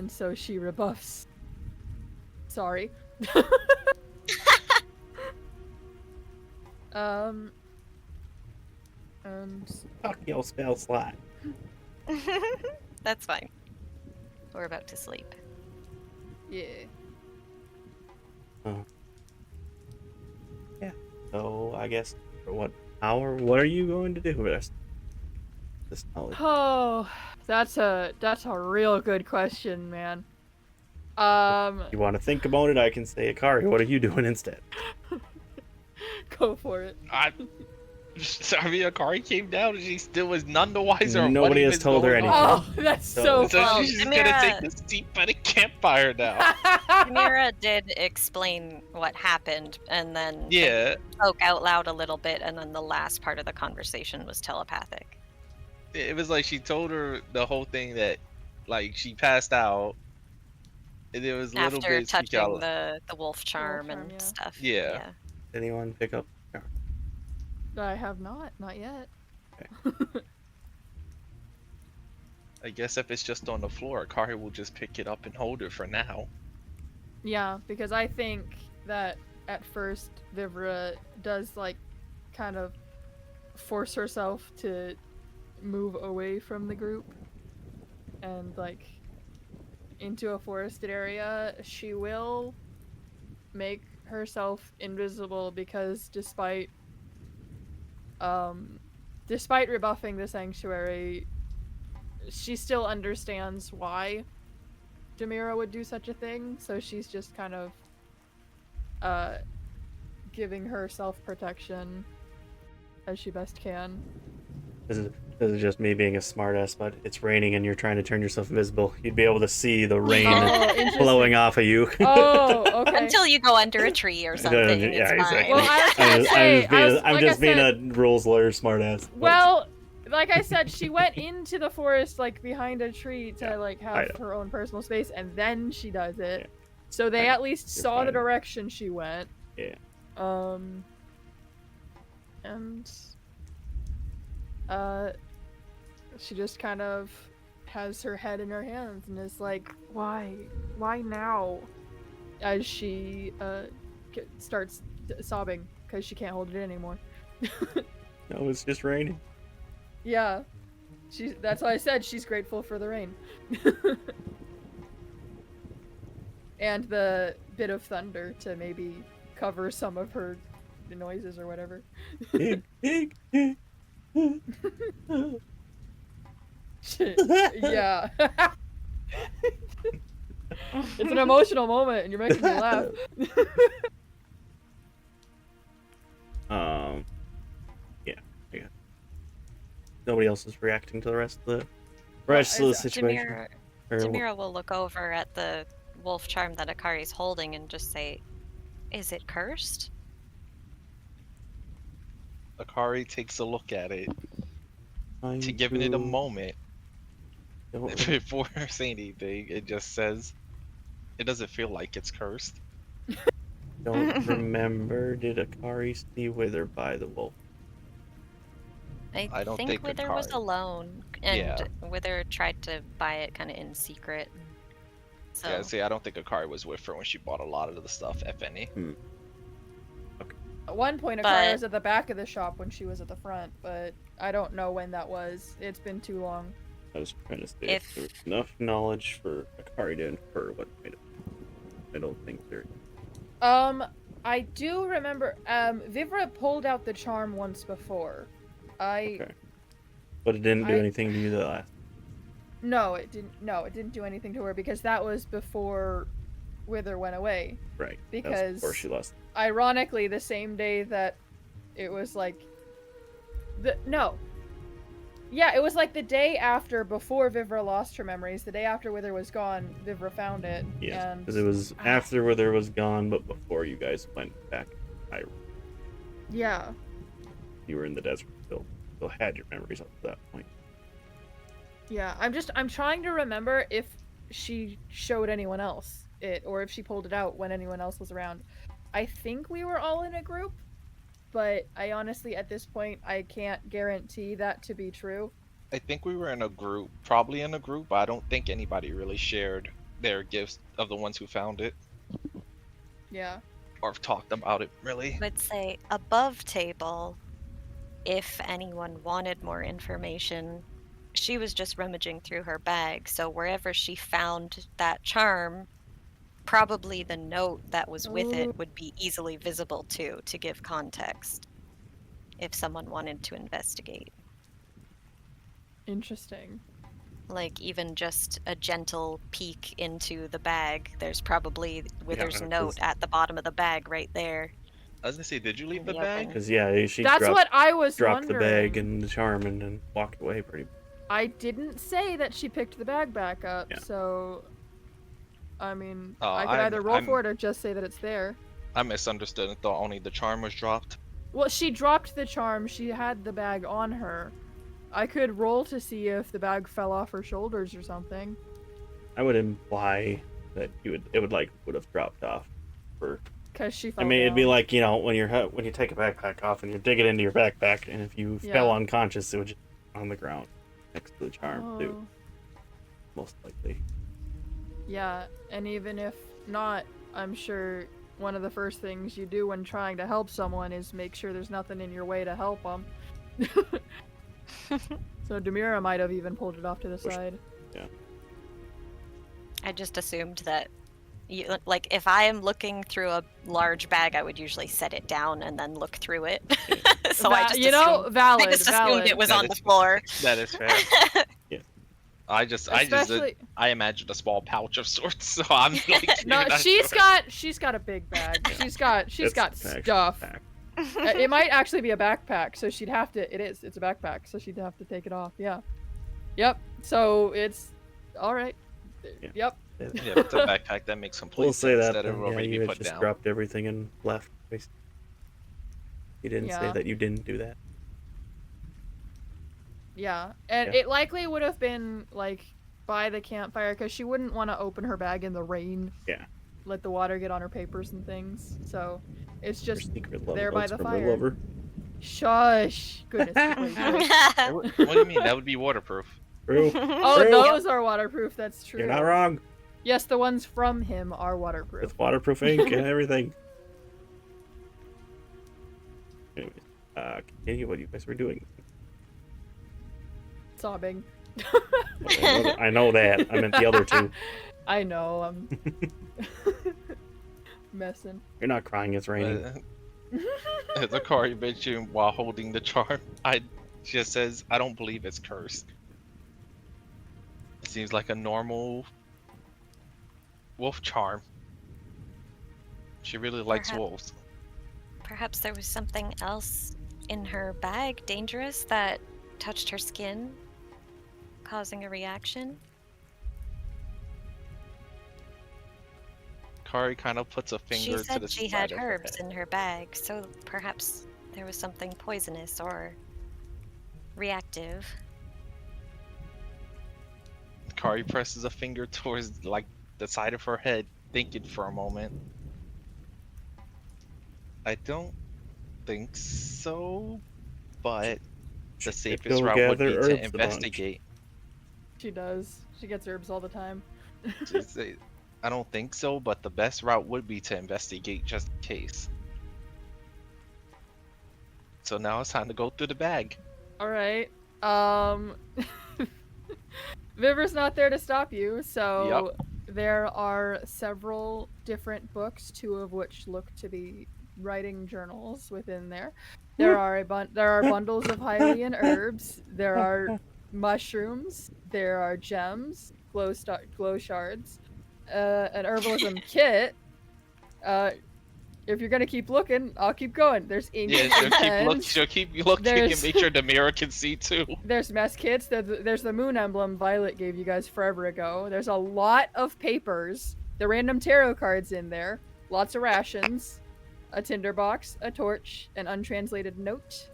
so she rebuffs. Sorry. And Fuck your spell slot. That's fine. We're about to sleep. yeah. Yeah. So I guess for what hour? What are you going to do with this knowledge? Oh, that's a real good question, man. You want to think about it? I can say, Akari, what are you doing instead? Go for it. Sorry, Akari came down and she still was none the wiser. on Nobody what has was told her going anything. on. Oh, that's so So funny. she's just Demira- gonna take the seat by the campfire now. Demira did explain what happened, and then Yeah, spoke out loud a little bit, and then the last part of the conversation was telepathic. it was like she told her the whole thing that, like, she passed out. And there was little After bits touching the wolf charm charm, and yeah. stuff. Yeah. Anyone pick up? I have not yet. I guess if it's just on the floor, Akari will just pick it up and hold it for now. Yeah, because I think that at first Vivra does like kind of force herself to move away from the group and like into a forested area. She will make herself invisible because despite rebuffing the sanctuary, she still understands why Demira would do such a thing, so she's just kind of giving herself protection as she best can. This is just me being a smartass, but it's raining and you're trying to turn yourself invisible. You'd be able to see the rain interesting. blowing off of you. Oh, okay. Until you go under a tree or something. Yeah, it's exactly. fine. Well, I was gonna say, I'm just being a rules lawyer smartass. Well, like I said, she went into the forest like behind a tree to like have her own personal space, and then she does it. Yeah. So they at least You're saw the fine. direction she went. Yeah. And she just kind of has her head in her hands and is like, why now? As she starts sobbing because she can't hold it in anymore. No, it's just raining. Yeah, that's why I said she's grateful for the rain. And the bit of thunder to maybe cover some of her noises or whatever. Pig. Shit. Yeah. It's an emotional moment and you're making me laugh. Yeah. Nobody else is reacting to the rest of the situation. Demira will look over at the wolf charm that Akari's holding and just say, "Is it cursed?" Akari takes a look at it, giving it a moment before saying anything. It just says, "It doesn't feel like it's cursed." don't remember. Did Akari see Wither by the wolf? I don't think think Wither was Akari- alone, and Yeah. Wither tried to buy it kind of in secret. So Yeah, see, I don't think Akari was with her when she bought a lot of the stuff, if any. At one point, But- Akari was at the back of the shop when she was at the front, but I don't know when that was. It's been too long. I was trying to say if there was enough knowledge for Akari to infer what might have. I don't think there. I do remember. Vivra pulled out the charm once before. Okay. But it didn't do anything to you the last. No, it didn't. No, it didn't do anything to her because that was before Wither went away. Right. That was Because before she lost. ironically, the same day that it was like yeah, it was like the day after, before Vivra lost her memories. The day after Wither was gone, Vivra found it. Yeah, and because it was after Wither was gone, but before you guys went back. Yeah. You were in the desert still had your memories up to that point. Yeah, I'm trying to remember if she showed anyone else it, or if she pulled it out when anyone else was around. I think we were all in a group, but I honestly, at this point, I can't guarantee that to be true. I think we were in a group, probably in a group, but I don't think anybody really shared their gifts of the ones who found it. Yeah. Or talked about it, really. I would say above table, if anyone wanted more information, she was just rummaging through her bag, so wherever she found that charm, probably the note that was with it would be easily visible too, to give context, if someone wanted to investigate. Interesting. Like, even just a gentle peek into the bag, there's probably Wither's note at the bottom of the bag right there. I was gonna say, did you leave the Yep. bag? Because yeah, she That's dropped, what I was dropped wondering. the bag and the charm and then walked away pretty much. I didn't say that she picked the bag back up, Yeah. so I mean, Oh, I could either roll for it or just say that it's there. I misunderstood and thought only the charm was dropped. Well, she dropped the charm. She had the bag on her. I could roll to see if the bag fell off her shoulders or something. I would imply that it would have dropped off for. Because she fell I mean, it'd be down. like, you know, when you take a backpack off and you dig it into your backpack, and if you fell unconscious, it would just be on the ground next to the charm too. Most likely. Yeah, and even if not, I'm sure one of the first things you do when trying to help someone is make sure there's nothing in your way to help them. So Demira might have even pulled it off to the side. Yeah. I just assumed that, like, if I am looking through a large bag, I would usually set it down and then look through it. So I just assumed, valid. I just assumed it was That on the is- floor. That is fair. Yeah. I imagined a small pouch of sorts, so I'm like, No, that's she's okay. got a big bag. She's got It's got an actual stuff. pack. It might actually be a backpack, so she'd have to. It's a backpack, so she'd have to take it off. Yeah. Yep. So it's all right. Yeah. Yep. Yeah, if it's a backpack, that makes complete We'll say sense that. it Then, will yeah, maybe you had put just down. dropped everything and left. You didn't say Yeah. that you didn't do that. Yeah, and Yeah. it likely would have been like by the campfire because she wouldn't want to open her bag in the rain. Yeah. Let the water get on her papers and things. So it's Your just secret love there by notes the from fire. the lover. shush. Goodness. gracious. What do you mean? That would be waterproof. True. Oh, True. those are waterproof. That's true. You're not wrong. Yes, the ones from him are waterproof. With waterproof ink and everything. Anyways, continue what you guys were doing. Sobbing. I know that. I meant the other two. I know. I'm messing. You're not crying. It's raining. As Akari mentioned while holding the charm, she says, I don't believe it's cursed. It seems like a normal wolf charm. She really likes wolves. Perhaps there was something else in her bag, dangerous, that touched her skin, causing a reaction. Akari kind of puts a finger She to said the she side had of her herbs head. in her bag, so perhaps there was something poisonous or reactive. Akari presses a finger towards like the side of her head, thinking for a moment. I don't think so, but the Should safest go route would gather be herbs to a bunch. investigate. She does. She gets herbs all the time. Just say, I don't think so, but the best route would be to investigate just in case. So now it's time to go through the bag. All right. Vivra's not there to stop you, so there are several different books, two of which look to be writing journals within there. There are bundles of Hylian herbs. There are mushrooms. There are gems, glow shards, an herbalism kit. If you're gonna keep looking, I'll keep going. There's inks and pens. She'll keep looking and make sure Demira can see too. There's mess kits. There's the moon emblem Violet gave you guys forever ago. There's a lot of papers. The random tarot cards in there. Lots of rations. A tinderbox, a torch, an untranslated note,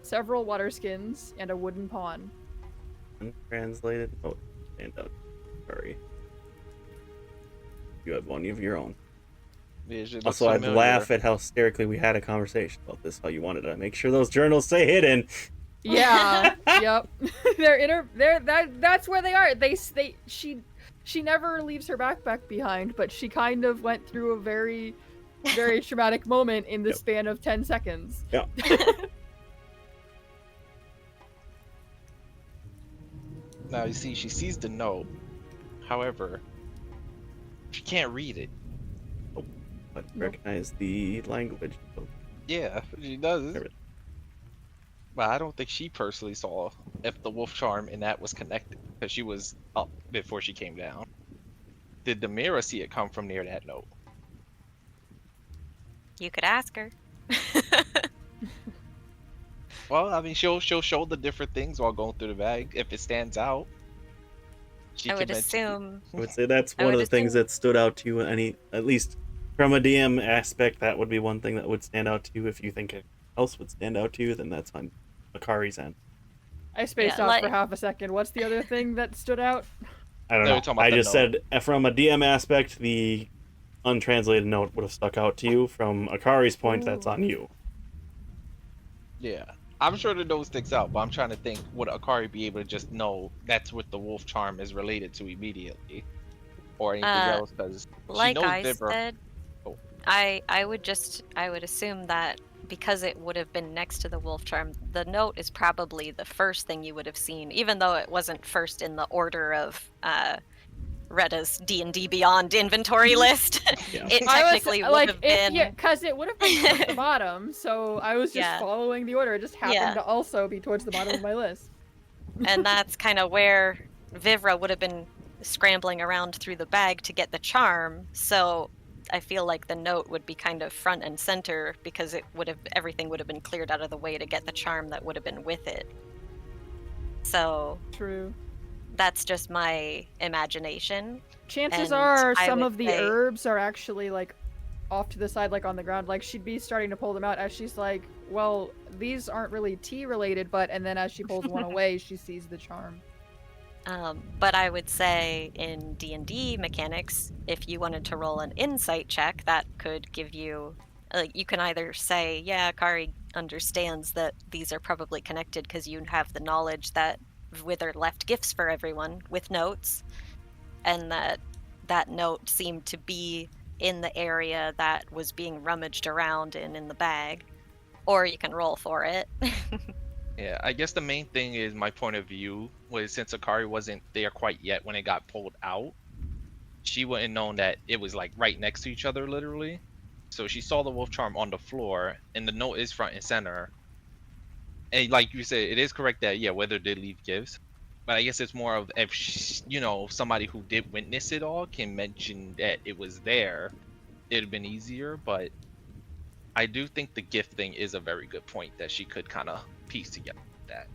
several water skins, and a wooden pawn. Untranslated. Oh, stand up. Sorry. You have one of your own. Yeah, she looks Also, I'd familiar. laugh at how hysterically we had a conversation about this. How you wanted to make sure those journals stay hidden. Yeah. Yep. That's where they are. She never leaves her backpack behind, but she kind of went through a very traumatic moment in the span of 10 seconds. Yeah. Now you see, she sees the note. However, she can't read it. But recognize the language. So Yeah, she does. Everything. But I don't think she personally saw if the wolf charm and that was connected, because she was up before she came down. Did Demira see it come from near that note? You could ask her. Well, I mean, she'll show the different things while going through the bag. If it stands out, she I can would mention- assume. I would say that's I one of would the things assume- that stood out to you. At least from a DM aspect, that would be one thing that would stand out to you. If you think anything else would stand out to you, then that's on Akari's end. I spaced Yeah, off like- for half a second. What's the other thing that stood out? I don't No, know. you're talking about I the just note. said from a DM aspect, the untranslated note would have stuck out to you. From Akari's point, that's on you. Yeah, I'm sure the note sticks out, but I'm trying to think, would Akari be able to just know that's what the wolf charm is related to immediately, or anything else? Because she Like knows I Vivra. said, Oh. I would assume that because it would have been next to the wolf charm, the note is probably the first thing you would have seen, even though it wasn't first in the order of Retta's D&D Beyond inventory list. Yeah. It technically would have been. because it would have been towards the bottom, so I was just Yeah. following the order. It just happened Yeah. to also be towards the bottom of my list. And that's kind of where Vivra would have been scrambling around through the bag to get the charm. So I feel like the note would be kind of front and center because everything would have been cleared out of the way to get the charm that would have been with it. So True. that's just my imagination. Chances And are I some would of the say- herbs are actually like off to the side, like on the ground. Like she'd be starting to pull them out as she's like, well, these aren't really tea related, but and then as she pulls one away, she sees the charm. But I would say in D&D mechanics, if you wanted to roll an insight check, that could give you, you can either say, yeah, Akari understands that these are probably connected because you have the knowledge that Wither left gifts for everyone with notes, and that note seemed to be in the area that was being rummaged around in the bag, or you can roll for it. Yeah, I guess the main thing is my point of view was, since Akari wasn't there quite yet when it got pulled out, she wouldn't known that it was like right next to each other, literally. So she saw the wolf charm on the floor, and the note is front and center. And like you said, it is correct that, yeah, Wither did leave gifts. But I guess it's more of if, somebody who did witness it all can mention that it was there, it'd have been easier. But I do think the gift thing is a very good point that she could kind of piece together that.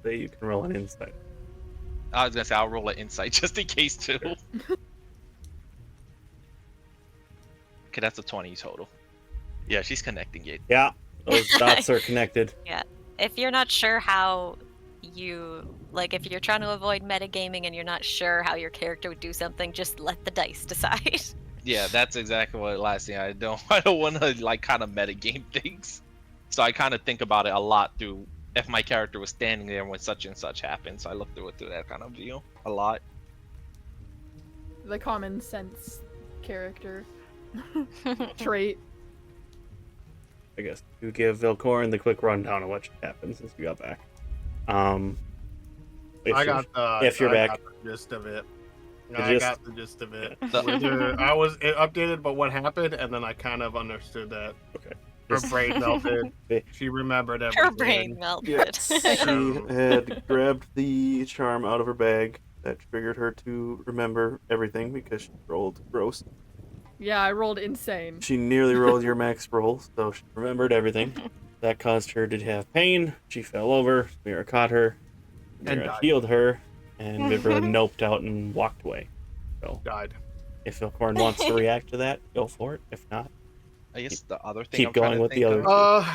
Say you can roll an insight. I was gonna say I'll roll an insight just in case too. Okay, that's a 20 total. Yeah, she's connecting it. Yeah, those dots are connected. If you're not sure how if you're trying to avoid metagaming and you're not sure how your character would do something, just let the dice decide. Yeah, that's exactly what last thing I don't want to like kind of metagame things. So I kind of think about it a lot through if my character was standing there when such and such happened. So I look through it through that kind of view a lot. The common sense character trait. I guess you give Velkorin the quick rundown of what happened since you got back. If you're back, got the gist of it. The I gist? got the gist of it. Yeah. I was updated about what happened, and then I kind of understood that Okay. her brain melted. Okay. She remembered everything. Her brain melted. She had grabbed the charm out of her bag that triggered her to remember everything because she rolled gross. Yeah, I rolled insane. She nearly rolled your max roll, so she remembered everything. That caused her to have pain. She fell over. Mira caught her. And Mira died. healed her, and Vivra noped out and walked away. So Died. if Velkorin wants to react to that, go for it. If not, I guess the other thing keep I'm trying going to with the think other- of-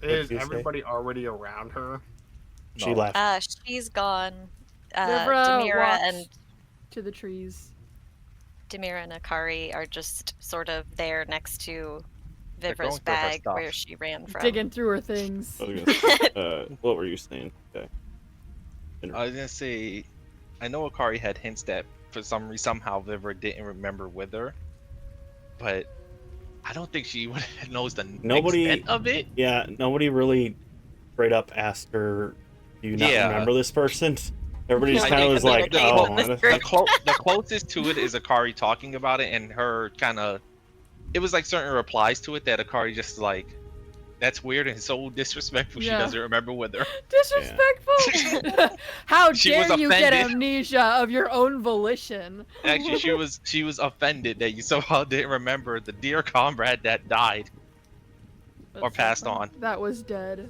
Is you say? everybody already around her? she No. left. She's gone. Vivra Demira walked and to the trees. Demira and Akari are just sort of there next to They're Vivra's going through her bag stuff. where she ran from. Digging through her things. I was gonna say, what were you saying? Okay. I was gonna say, I know Akari had hints that for some reason somehow Vivra didn't remember with her, but I don't think she knows the Nobody- extent of it. Yeah, nobody really straight up asked her, do you not Yeah. remember this person? Everybody just I kind of think was the like, name oh, of this that's- group- The closest to it is Akari talking about it and her kind of. It was like certain replies to it that Akari just like, that's weird and so disrespectful. Yeah. She doesn't remember with her. Disrespectful! How She was dare you get offended. amnesia of your own volition? Actually, she was offended that you somehow didn't remember the dear comrade that died or That's so passed funny. on. That was dead.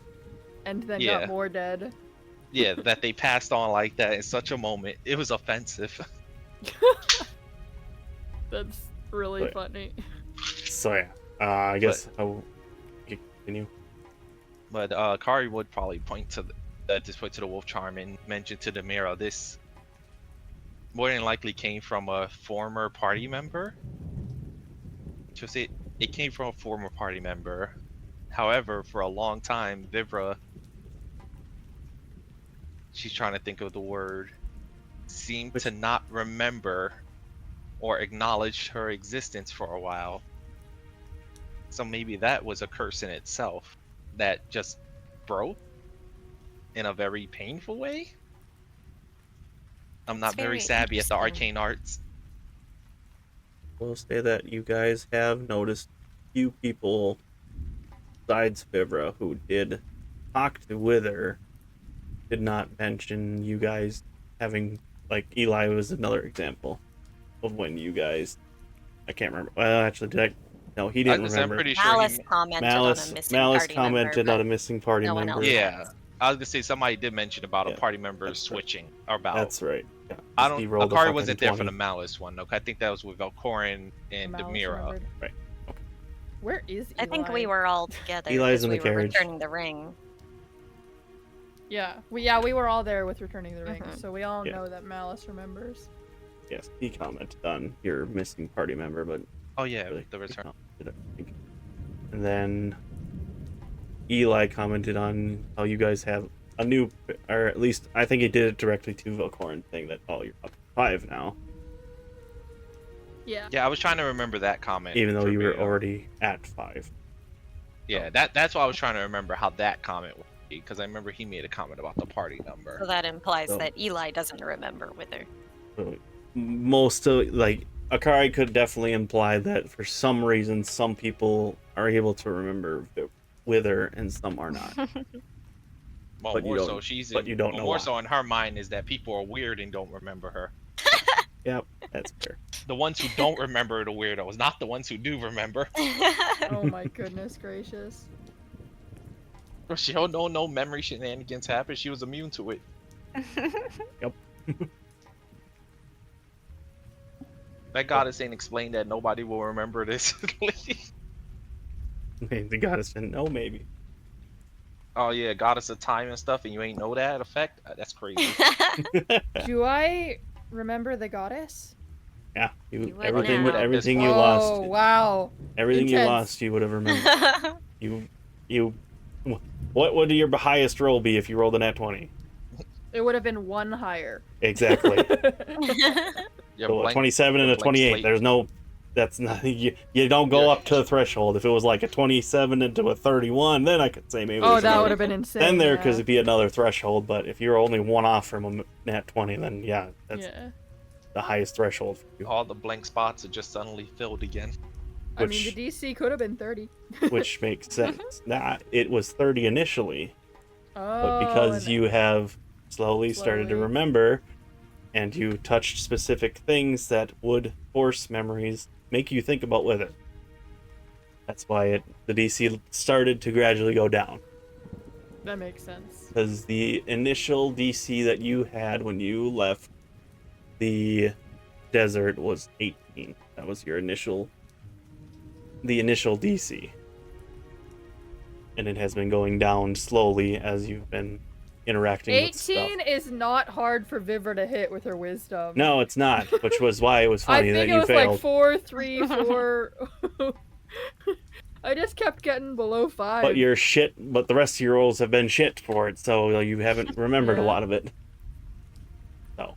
And then Yeah. got more dead. Yeah, that they passed on like that in such a moment. It was offensive. That's really But- funny. So yeah, I guess I'll continue. But Akari would probably point to at this point to the wolf charm and mention to Demira this more than likely came from a former party member. Just it came from a former party member. However, for a long time, Vivra, she's trying to think of the word, seemed to not remember or acknowledge her existence for a while. So maybe that was a curse in itself that just broke in a very painful way. I'm not It's very very savvy at the interesting. arcane arts. We'll say that you guys have noticed few people besides Vivra who did talk to Wither did not mention you guys having, like, Eli was another example of when you guys, I can't remember. Well, actually, did I? No, he didn't I'm remember. pretty sure. Malice commented on a missing party commented member, on a missing party no one member. else did. Yeah, I was gonna say somebody did mention about Yeah, a party member that's right. switching or about. That's right. Yeah. I don't. He rolled a Akari fucking wasn't there for 20. the Malice one. Okay, I think that was with Velkorin and Malice Demira. remembered. Right, okay. Where is Eli? I think we were all together Eli's as in we the were carriage. returning the ring. Yeah, we were all there with Returning the Ring, Mhm. so we all Yeah. know that Malice remembers. Yes, he commented on your missing party member, but Oh yeah, really the return. commented, I think. And then Eli commented on how you guys have a new, or at least I think he did it directly to Velkorin, saying that you're up to 5 now, Yeah. Yeah, I was trying to remember that comment. even though for you were me. already at 5. Yeah, that's why I was trying to remember how that comment would be, because I remember he made a comment about the party number. So that implies So- that Eli doesn't remember Wither. So most of, like, Akari could definitely imply that for some reason some people are able to remember Wither and some are not. Well, but you more don't- so she's. but you don't know More why. so in her mind is that people are weird and don't remember her. Yep, that's fair. The ones who don't remember are the weirdos, not the ones who do remember. Oh my goodness gracious. She don't know no memory shenanigans happen. She was immune to it. That goddess ain't explained that nobody will remember this. The goddess didn't know, maybe. Oh yeah, goddess of time and stuff, and you ain't know that effect? That's crazy. Do I remember the goddess? Yeah, You would everything now. everything you Oh, lost. wow. Everything you Intense. lost, you would have remembered. You. What would your highest roll be if you rolled a nat 20? It would have been one higher. Exactly. Yeah, So a blank, 27 and yeah, a blank 28. slate. There's no. That's not. You don't go Yeah. up to the threshold. If it was like a 27 into a 31, then I could say maybe. Oh, there's that another- would have been insane. Then there yeah. could be another threshold, but if you're only one off from a nat 20, then yeah, that's Yeah. the highest threshold for you. All the blank spots are just suddenly filled again. I mean, the Which- DC could have been 30. Which makes sense. Nah, it was 30 initially, Oh, but because and- you have slowly started to Slowly. remember, and you touched specific things that would force memories, make you think about with it. That's why the DC started to gradually go down. That makes sense. Because the initial DC that you had when you left the desert was 18. That was your initial DC. And it has been going down slowly as you've been interacting with stuff. 18 is not hard for Vivra to hit with her wisdom. No, it's not, which was why it was I funny that think it you was failed. like 4, 3, 4. I just kept getting below 5. But you're shit, but the rest of your rolls have been shit for it, so you haven't remembered a Yeah. lot of it. So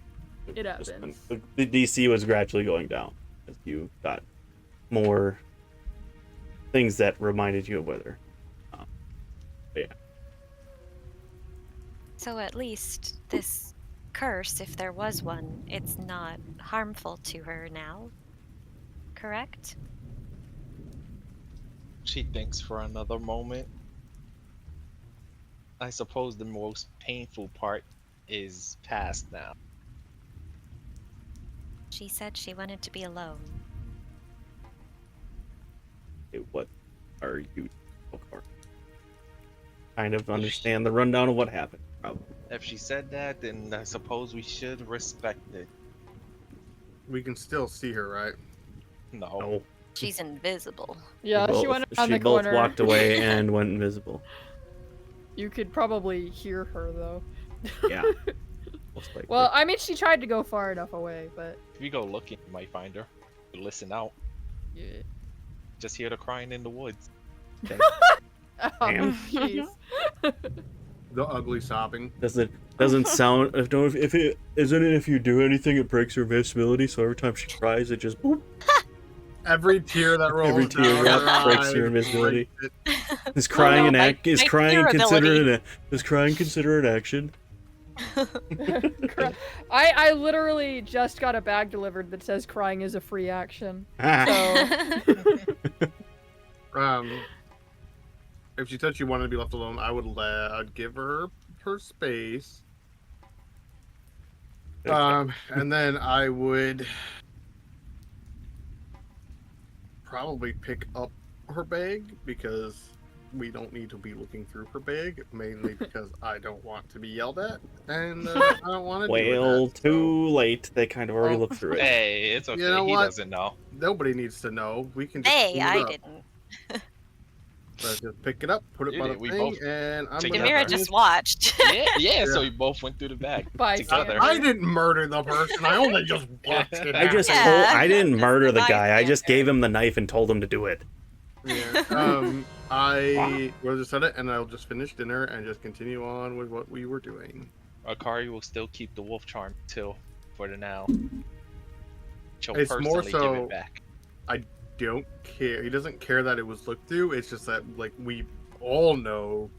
It just happens. the DC was gradually going down as you got more things that reminded you of Wither. But yeah. So at least this curse, if there was one, it's not harmful to her now. Correct? She thinks for another moment. I suppose the most painful part is past now. She said she wanted to be alone. What are you for? Kind of understand the rundown of what happened, probably. If she said that, then I suppose we should respect it. We can still see her, right? No. No. She's invisible. Yeah, she went around the both corner. walked away and went invisible. You could probably hear her, though. Yeah. Most likely. Well, I mean, she tried to go far enough away, but... If you go looking, you might find her. You listen out. Yeah. Just hear the crying in the woods. Oh, Damn. jeez. The ugly sobbing. Doesn't sound. If you do anything, it breaks her invisibility. So every time she cries, it just boop. Every tear that rolls Every tear down drop her breaks eyes your invisibility. breaks it. Is crying no, an my- act? Is my crying tear considered an action? I literally just got a bag delivered that says crying is a free action. Ah. So, If she said she wanted to be left alone, I'd give her space. And then I would probably pick up her bag because we don't need to be looking through her bag, mainly because I don't want to be yelled at, and I don't want to Well, do that, too late. They kind of already Oh. looked through it. Hey, it's okay. You know He what? doesn't know. Nobody needs to know. We can just Hey, pull it I up. didn't. Let's just pick it up, put it You by did. the We thing, both and I'm together. Demira just watched. Yeah, so we both went through the bag Bye, together. I didn't murder the person. I only just watched it. I just Yeah. I didn't That's murder the nice, guy. I yeah. just gave him the knife and told him to do it. Yeah. I will just set it, and I'll just finish dinner and just continue on with what we were doing. Akari will still keep the wolf charm till for the now. She'll It's more personally give so- it back. Don't care. He doesn't care that it was looked through. It's just that like we all know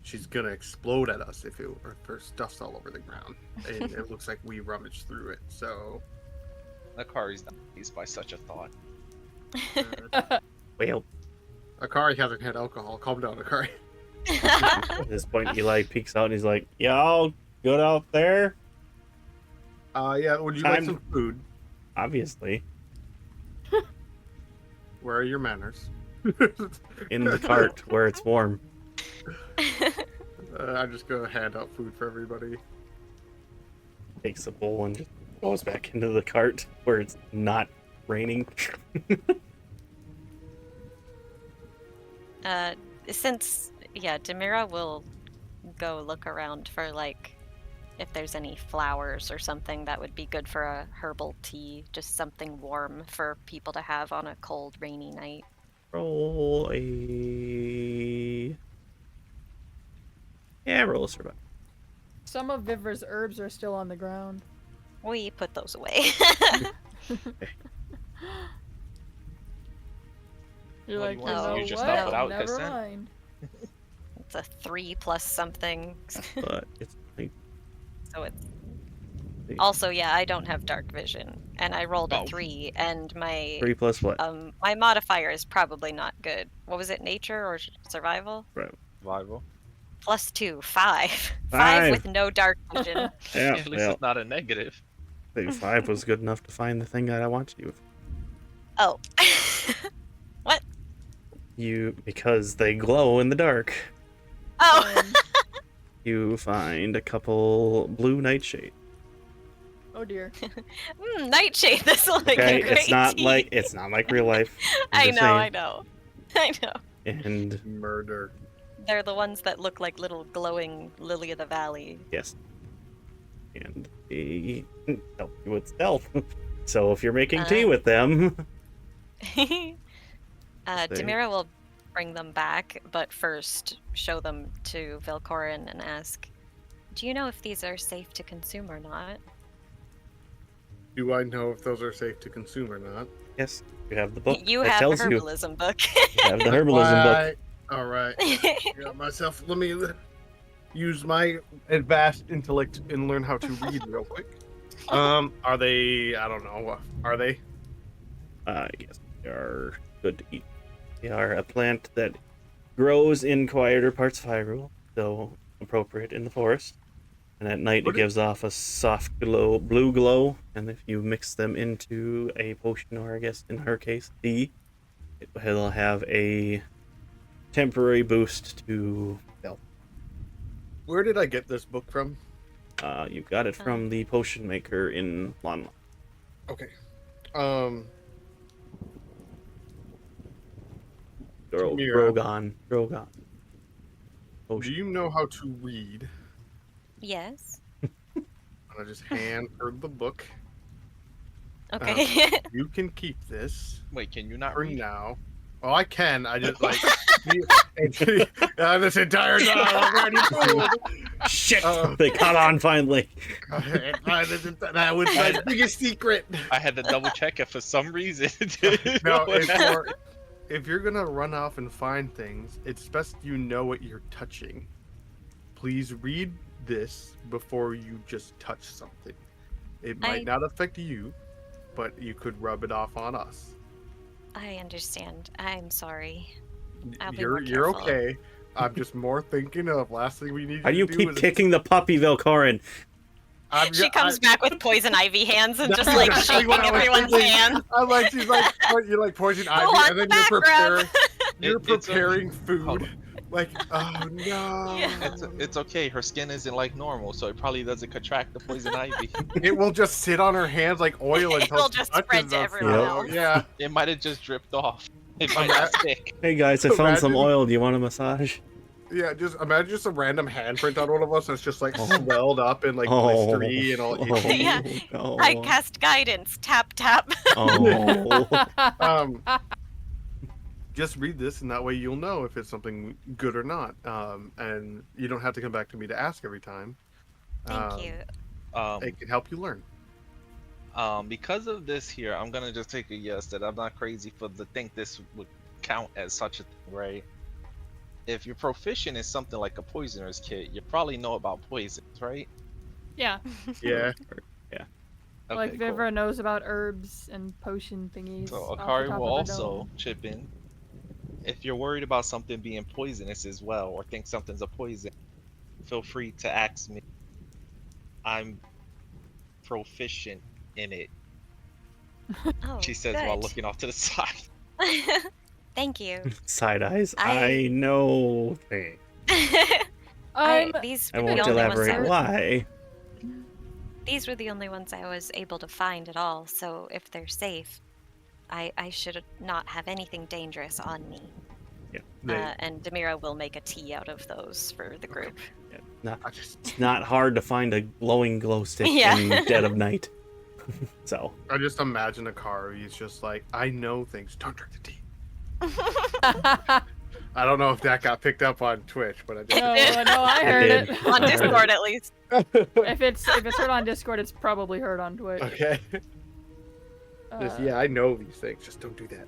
she's gonna explode at us if her stuff's all over the ground, and it looks like we rummaged through it. So Akari's not pleased by such a thought. Well, Akari hasn't had alcohol. Calm down, Akari. at this point, Eli peeks out and he's like, "Y'all good out there?" Yeah. Would you Time- like some food? Obviously, Where are your manners? in the cart where it's warm. I'm just gonna hand out food for everybody. Takes a bowl and just goes back into the cart where it's not raining. Since Demira will go look around for like if there's any flowers or something that would be good for a herbal tea, just something warm for people to have on a cold, rainy night. Roll a... Yeah, roll a survival. Some of Vivra's herbs are still on the ground. We put those away. You're What do like, you you want? know You what? just dump it out, Never consent? mind. It's a 3 plus something. But it's like... So it's also, yeah, I don't have dark vision, and I rolled a Oh. 3, and my 3 plus what? my modifier is probably not good. What was it, nature or survival? Right. Survival. Plus 2, 5. 5 5. with no dark vision. Yeah, At least well, it's not a negative. I think 5 was good enough to find the thing that I wanted you. Oh. What? Because they glow in the dark. Oh. You find a couple blue nightshade. Oh dear. Nightshade. This will make Okay, a great tea. it's not like real life. I'm I just know, saying. I know. I know. And Murder. They're the ones that look like little glowing lily of the valley. yes. And they help you with stealth. So if you're making tea with them, Demira will bring them back, but first show them to Velkorin and ask, do you know if these are safe to consume or not? Do I know if those are safe to consume or not? yes, you have the book. You that have tells a herbalism book. You have the herbalism book. All right. Got myself. Let me use my advanced intellect and learn how to read real quick. Are they? I don't know. Are they? Yes, they are good to eat. They are a plant that grows in quieter parts of Hyrule, so appropriate in the forest. And at night it gives off a soft glow, blue glow, and if you mix them into a potion, or I guess in her case, tea, it'll have a temporary boost to health. Where did I get this book from? You got it from the potion maker in Lon. Okay. Demira. Drogon. Do Potion. you know how to read? Yes. I just hand her the book. Okay. You can keep this Wait, can you not for read? now. Oh, I can. I just like this entire time I'm already fooled. Shit! They caught on finally. That was my biggest secret. I had to double check it for some reason. No, if you're gonna run off and find things, it's best you know what you're touching. Please read this before you just touch something. It might not affect you, but you could rub it off on us. I understand. I'm sorry. I'll be You're more careful. okay. I'm just more thinking of last thing we need How do you to do keep is kicking the puppy, Velkorin? She comes back with poison ivy hands and just That's like exactly shaking what I was everyone's thinking. hand. I'm like, she's like, you're like poison ivy, want and then the you're back rub? It's preparing Hold food. Like, oh no. Yeah. It's okay. Her skin isn't like normal, so it probably doesn't contract the poison ivy. It will just sit on her hands like oil until It'll she just touches spread to us. everyone Yep. else. Yeah. It might have just dripped off. It might not stick. Hey guys, I found some Imagine- oil. Do you want a massage? Yeah, just imagine just a random handprint on one of us that's just like swelled up and like Oh. blistery and all itchy. Yeah. no. I cast guidance. Tap tap. Oh. Just read this, and that way you'll know if it's something good or not. And you don't have to come back to me to ask every time. Thank you. It can help you learn. Because of this here, I'm gonna just take a yes that I'm not crazy for to think this would count as such a thing, right? If you're proficient in something like a poisoner's kit, you probably know about poisons, right? Yeah. Yeah. Like Okay, cool. Vivra knows about herbs and potion thingies. So off the Akari top will of her also dome. chip in. If you're worried about something being poisonous as well, or think something's a poison, feel free to ask me. I'm proficient in it, Oh, she says while good. looking off to the side. Thank you. Side eyes. I- I know things. These I were won't the only ones elaborate why. These were the only ones I was able to find at all, so if they're safe, I should not have anything dangerous on me. Yeah. And Demira will make a tea out of those for the group. It's not hard to find a glowing glow stick Yeah. in dead of night. So I just imagine Akari. He's just like, I know things. Don't drink the tea. I don't know if that got picked up on Twitch, but I just. No, I heard did. it. On Discord, at least. If it's heard on Discord, it's probably heard on Twitch. Okay. Uh, I know these things. Just don't do that.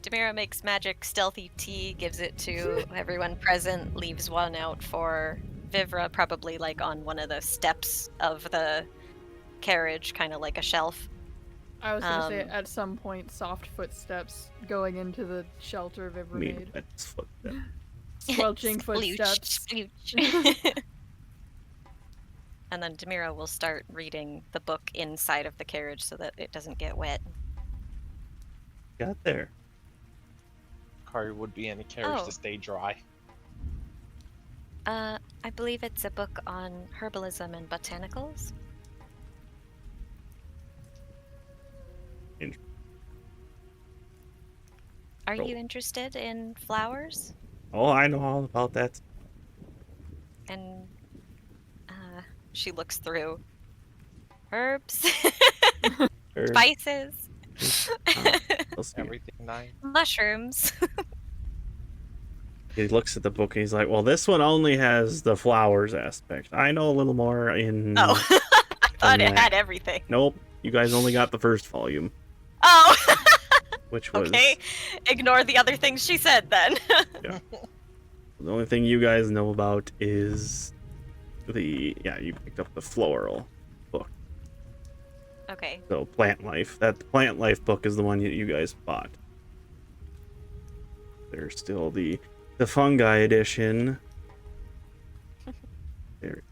Demira makes magic stealthy tea, gives it to everyone present, leaves one out for Vivra, probably like on one of the steps of the carriage, kind of like a shelf. I was gonna say at some point, soft footsteps going into the shelter Vivra made. That's footstep. Squelching Splooch, footsteps. splooch. And then Demira will start reading the book inside of the carriage so that it doesn't get wet. Got there. Akari would be in the carriage Oh. to stay dry. I believe it's a book on herbalism and botanicals. Are you interested in flowers? Oh, I know all about that. And she looks through herbs, Or- spices, We'll see. Everything nice. mushrooms. He looks at the book and he's like, well, this one only has the flowers aspect. I know a little more in... Oh, I thought it that. had everything. Nope. You guys only got the first volume, Oh, which was... okay. Ignore the other things she said then. The only thing you guys know about is the... Yeah, you picked up the floral book. Okay. So, Plant Life. That Plant Life book is the one you guys bought. There's still the fungi edition. There.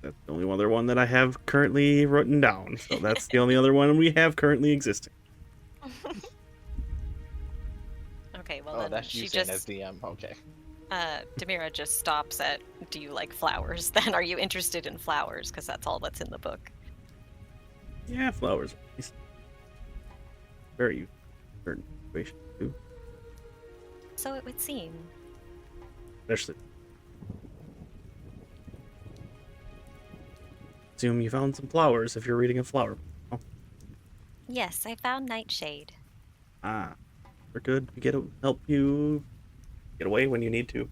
That's the only other one that I have currently written down. So that's the only other one we have currently existing. Okay, well Oh, then that's she you saying as just DM. Okay. Demira just stops at, do you like flowers? Then are you interested in flowers? Because that's all that's in the book. Yeah, flowers. Very certain situation too. So it would seem. Especially. Assume you found some flowers if you're reading a flower. Oh, Yes, I found Nightshade. we're good. Help you get away when you need to,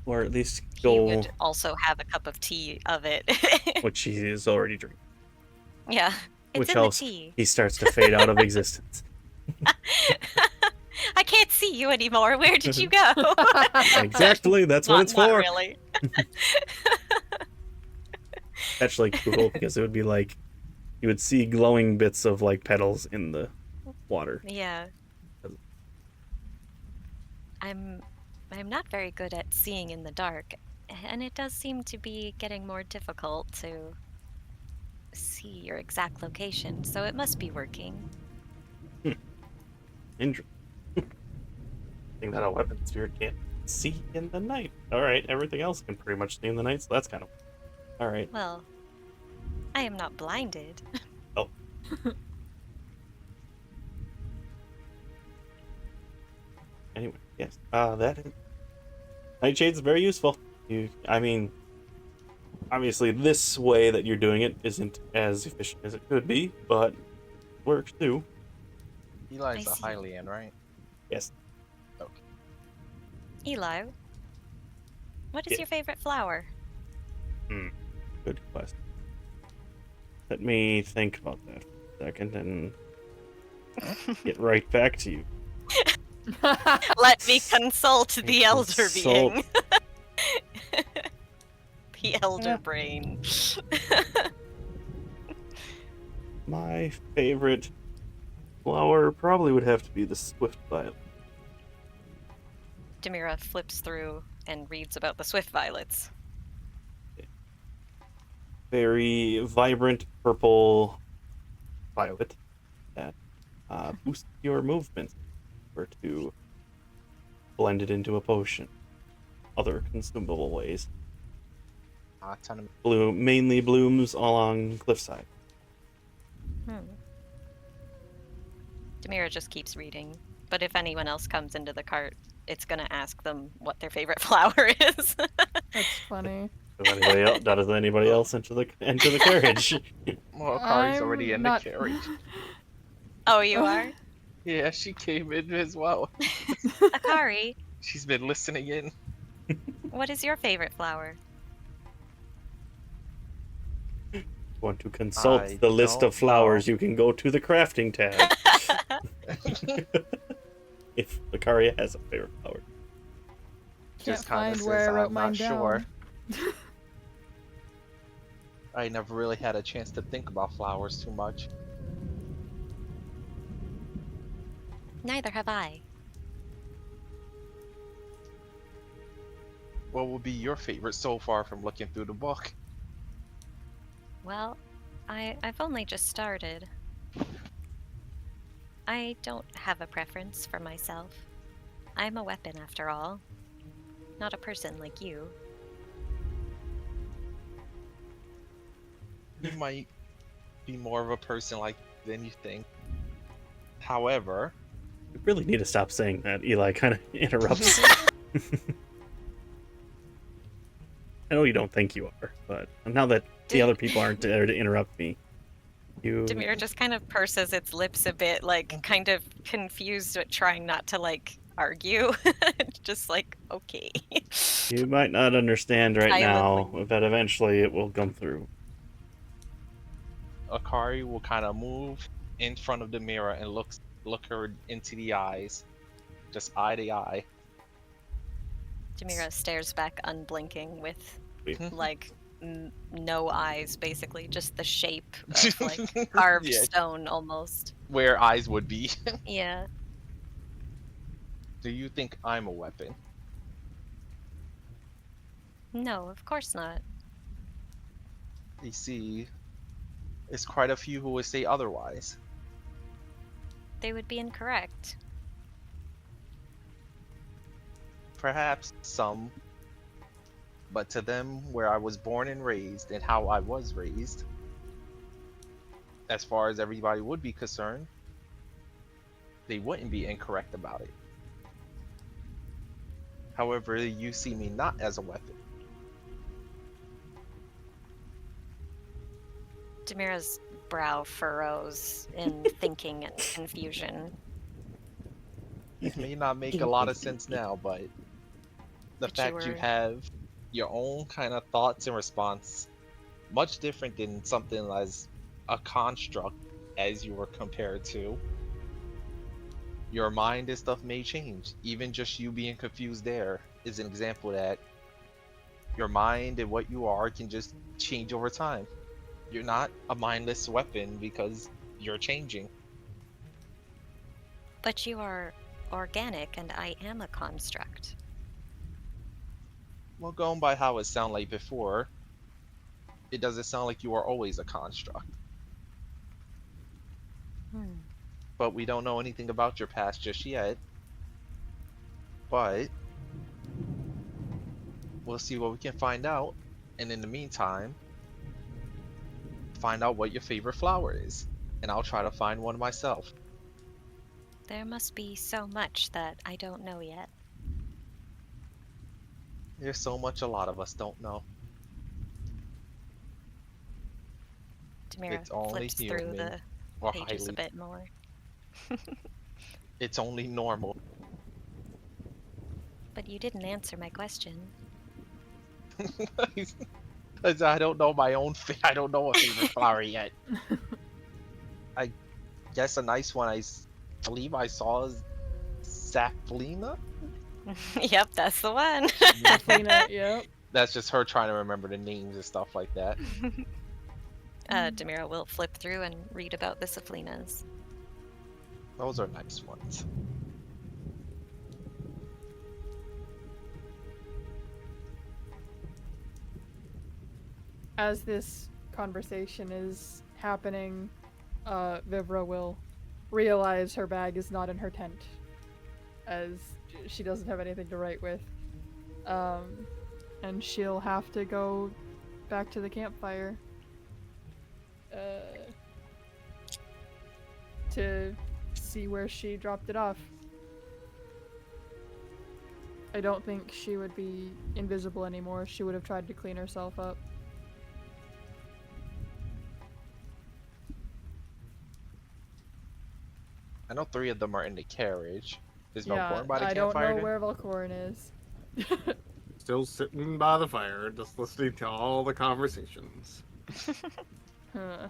or at least He go, would also have a cup of tea of it. which he is already drinking. Yeah, it's Which in else the tea. he starts to fade out of existence. I can't see you anymore. Where did you go? Exactly, that's what it's Not for. really. Actually, cool because it would be like you would see glowing bits of like petals in the water. Yeah. I'm not very good at seeing in the dark, and it does seem to be getting more difficult to see your exact location, so it must be working. Interesting. Think that a weapon sphere can't see in the night. All right, everything else can pretty much see in the night, so that's kind of all right. Well, I am not blinded. Oh. Anyway, yes. Nightshade's very useful. I mean, obviously this way that you're doing it isn't as efficient as it could be, but works too. Eli's I a see. Hylian, right? Yes. Okay. Eli, what is Yeah. your favorite flower? Good question. Let me think about that for a second and get right back to you. Let me consult the elder Consult. being. The elder brain. My favorite flower probably would have to be the swift violet. Demira flips through and reads about the swift violets. Very vibrant purple violet that boosts your movement or to blend it into a potion. Other consumable ways. A ton of Mainly blooms along cliffside. Demira just keeps reading, but if anyone else comes into the cart, it's gonna ask them what their favorite flower is. That's funny. Does anybody else enter the carriage? Well, Akari's already in I'm the not- carriage. Oh, you are? Yeah, she came in as well. Akari, She's been listening in. what is your favorite flower? Want to consult I the list don't of flowers, you can go to the crafting tab. If Akari has a favorite flower. Can't Just kinda find where says, I wrote "I'm mine not sure." down. I never really had a chance to think about flowers too much. Neither have I. What would be your favorite so far from looking through the book? Well, I've only just started. I don't have a preference for myself. I'm a weapon after all, not a person like you. You might be more of a person like than you think. However, You really need to stop saying that. Eli kind of interrupts. I know you don't think you are, but now that the other people aren't there to interrupt me, you... Demira just kind of purses its lips a bit, like kind of confused but trying not to like argue. Just like, okay. You might not understand right now, Silently. but eventually it will come through. Akari will kind of move in front of Demira and look her into the eyes, just eye to eye. Demira stares back unblinking with like no eyes, basically, just the shape of like carved Yeah. stone almost. Where eyes would be. Yeah. Do you think I'm a weapon? No, of course not. You see, there's quite a few who would say otherwise. They would be incorrect. Perhaps some, but to them, where I was born and raised and how I was raised, as far as everybody would be concerned, they wouldn't be incorrect about it. However, you see me not as a weapon. Demira's brow furrows in thinking and confusion. It may not make a lot of sense now, but the But fact you have your own kind of thoughts and response, much different than something as a construct as you were compared to. Your mind and stuff may change. Even just you being confused there is an example that your mind and what you are can just change over time. You're not a mindless weapon because you're changing. But you are organic and I am a construct. Well, going by how it sounded like before, it doesn't sound like you are always a construct. But we don't know anything about your past just yet. But we'll see what we can find out. And in the meantime, find out what your favorite flower is. And I'll try to find one myself. There must be so much that I don't know yet. There's so much a lot of us don't know. Demira It's only flips through human the or pages a highly. bit more. It's only normal. But you didn't answer my question. I don't know my own. I don't know a favorite flower yet. I guess a nice one I believe I saw is Saplina. Yep, that's the one. Yep. That's just her trying to remember the names and stuff like that. Demira will flip through and read about the Saplinas. Those are nice ones. As this conversation is happening, Vivra will realize her bag is not in her tent, as she doesn't have anything to write with. And she'll have to go back to the campfire to see where she dropped it off. I don't think she would be invisible anymore. She would have tried to clean herself up. I know 3 of them are in the carriage. Is Yeah, Velkorin by the I don't campfire? know then? where Velkorin is. Still sitting by the fire, just listening to all the conversations. Huh.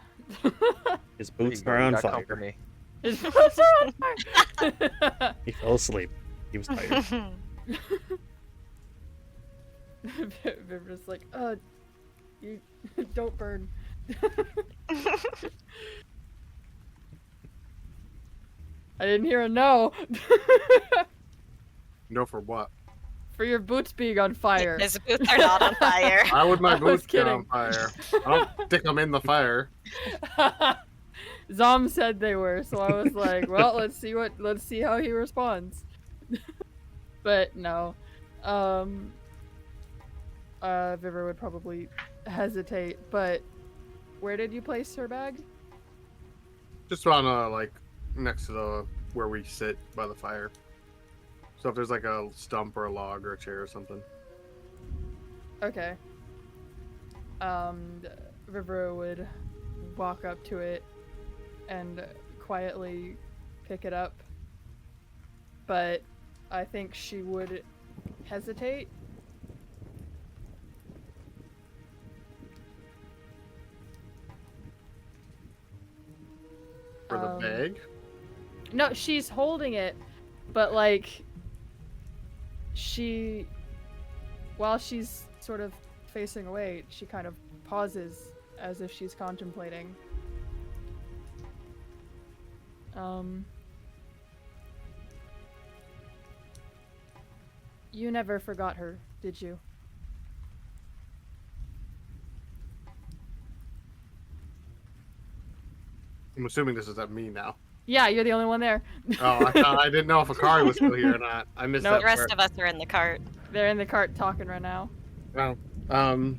His There you boots go, are you on got fire. company. His boots are on fire! He fell asleep. He was tired. Vivra's like, you don't burn. I didn't hear a no. No, for what? For your boots being on fire. His boots are not on fire. Why would my I was boots get on kidding. fire? I don't stick them in the fire. Zom said they were, so I was like, well, let's see how he responds. But no. Vivra would probably hesitate, but where did you place her bag? Just on like next to the where we sit by the fire. So if there's like a stump or a log or a chair or something. Okay. Vivra would walk up to it and quietly pick it up. But I think she would hesitate. For the bag? No, she's holding it, but like while she's sort of facing away, she kind of pauses as if she's contemplating. You never forgot her, did you? I'm assuming this is at me now. Yeah, you're the only one there. Oh, I didn't know if Akari was still here or not. I missed Nope. that The rest part. of us are in the cart. They're in the cart talking right now. Well, I'm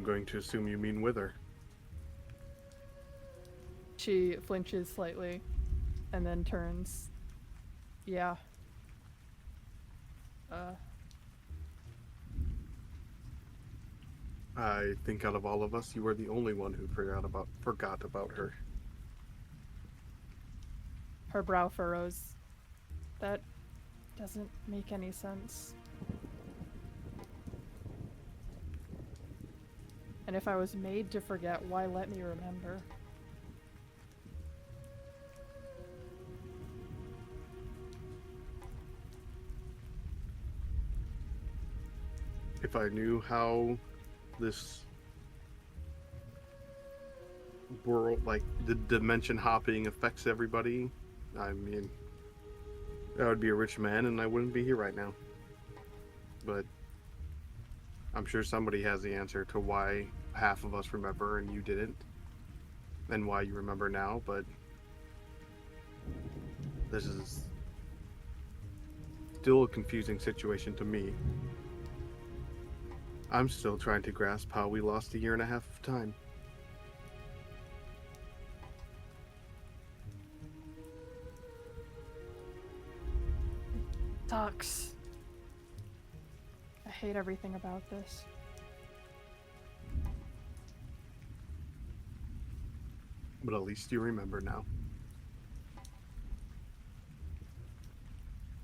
going to assume you mean Wither. She flinches slightly and then turns. Yeah. I think out of all of us, you were the only one who forgot about her. Her brow furrows. That doesn't make any sense. And if I was made to forget, why let me remember? If I knew how this world, like the dimension hopping, affects everybody, I mean, I would be a rich man and I wouldn't be here right now. But I'm sure somebody has the answer to why half of us remember and you didn't, and why you remember now, but this is still a confusing situation to me. I'm still trying to grasp how we lost a year and a half of time. Sucks. I hate everything about this. But at least you remember now.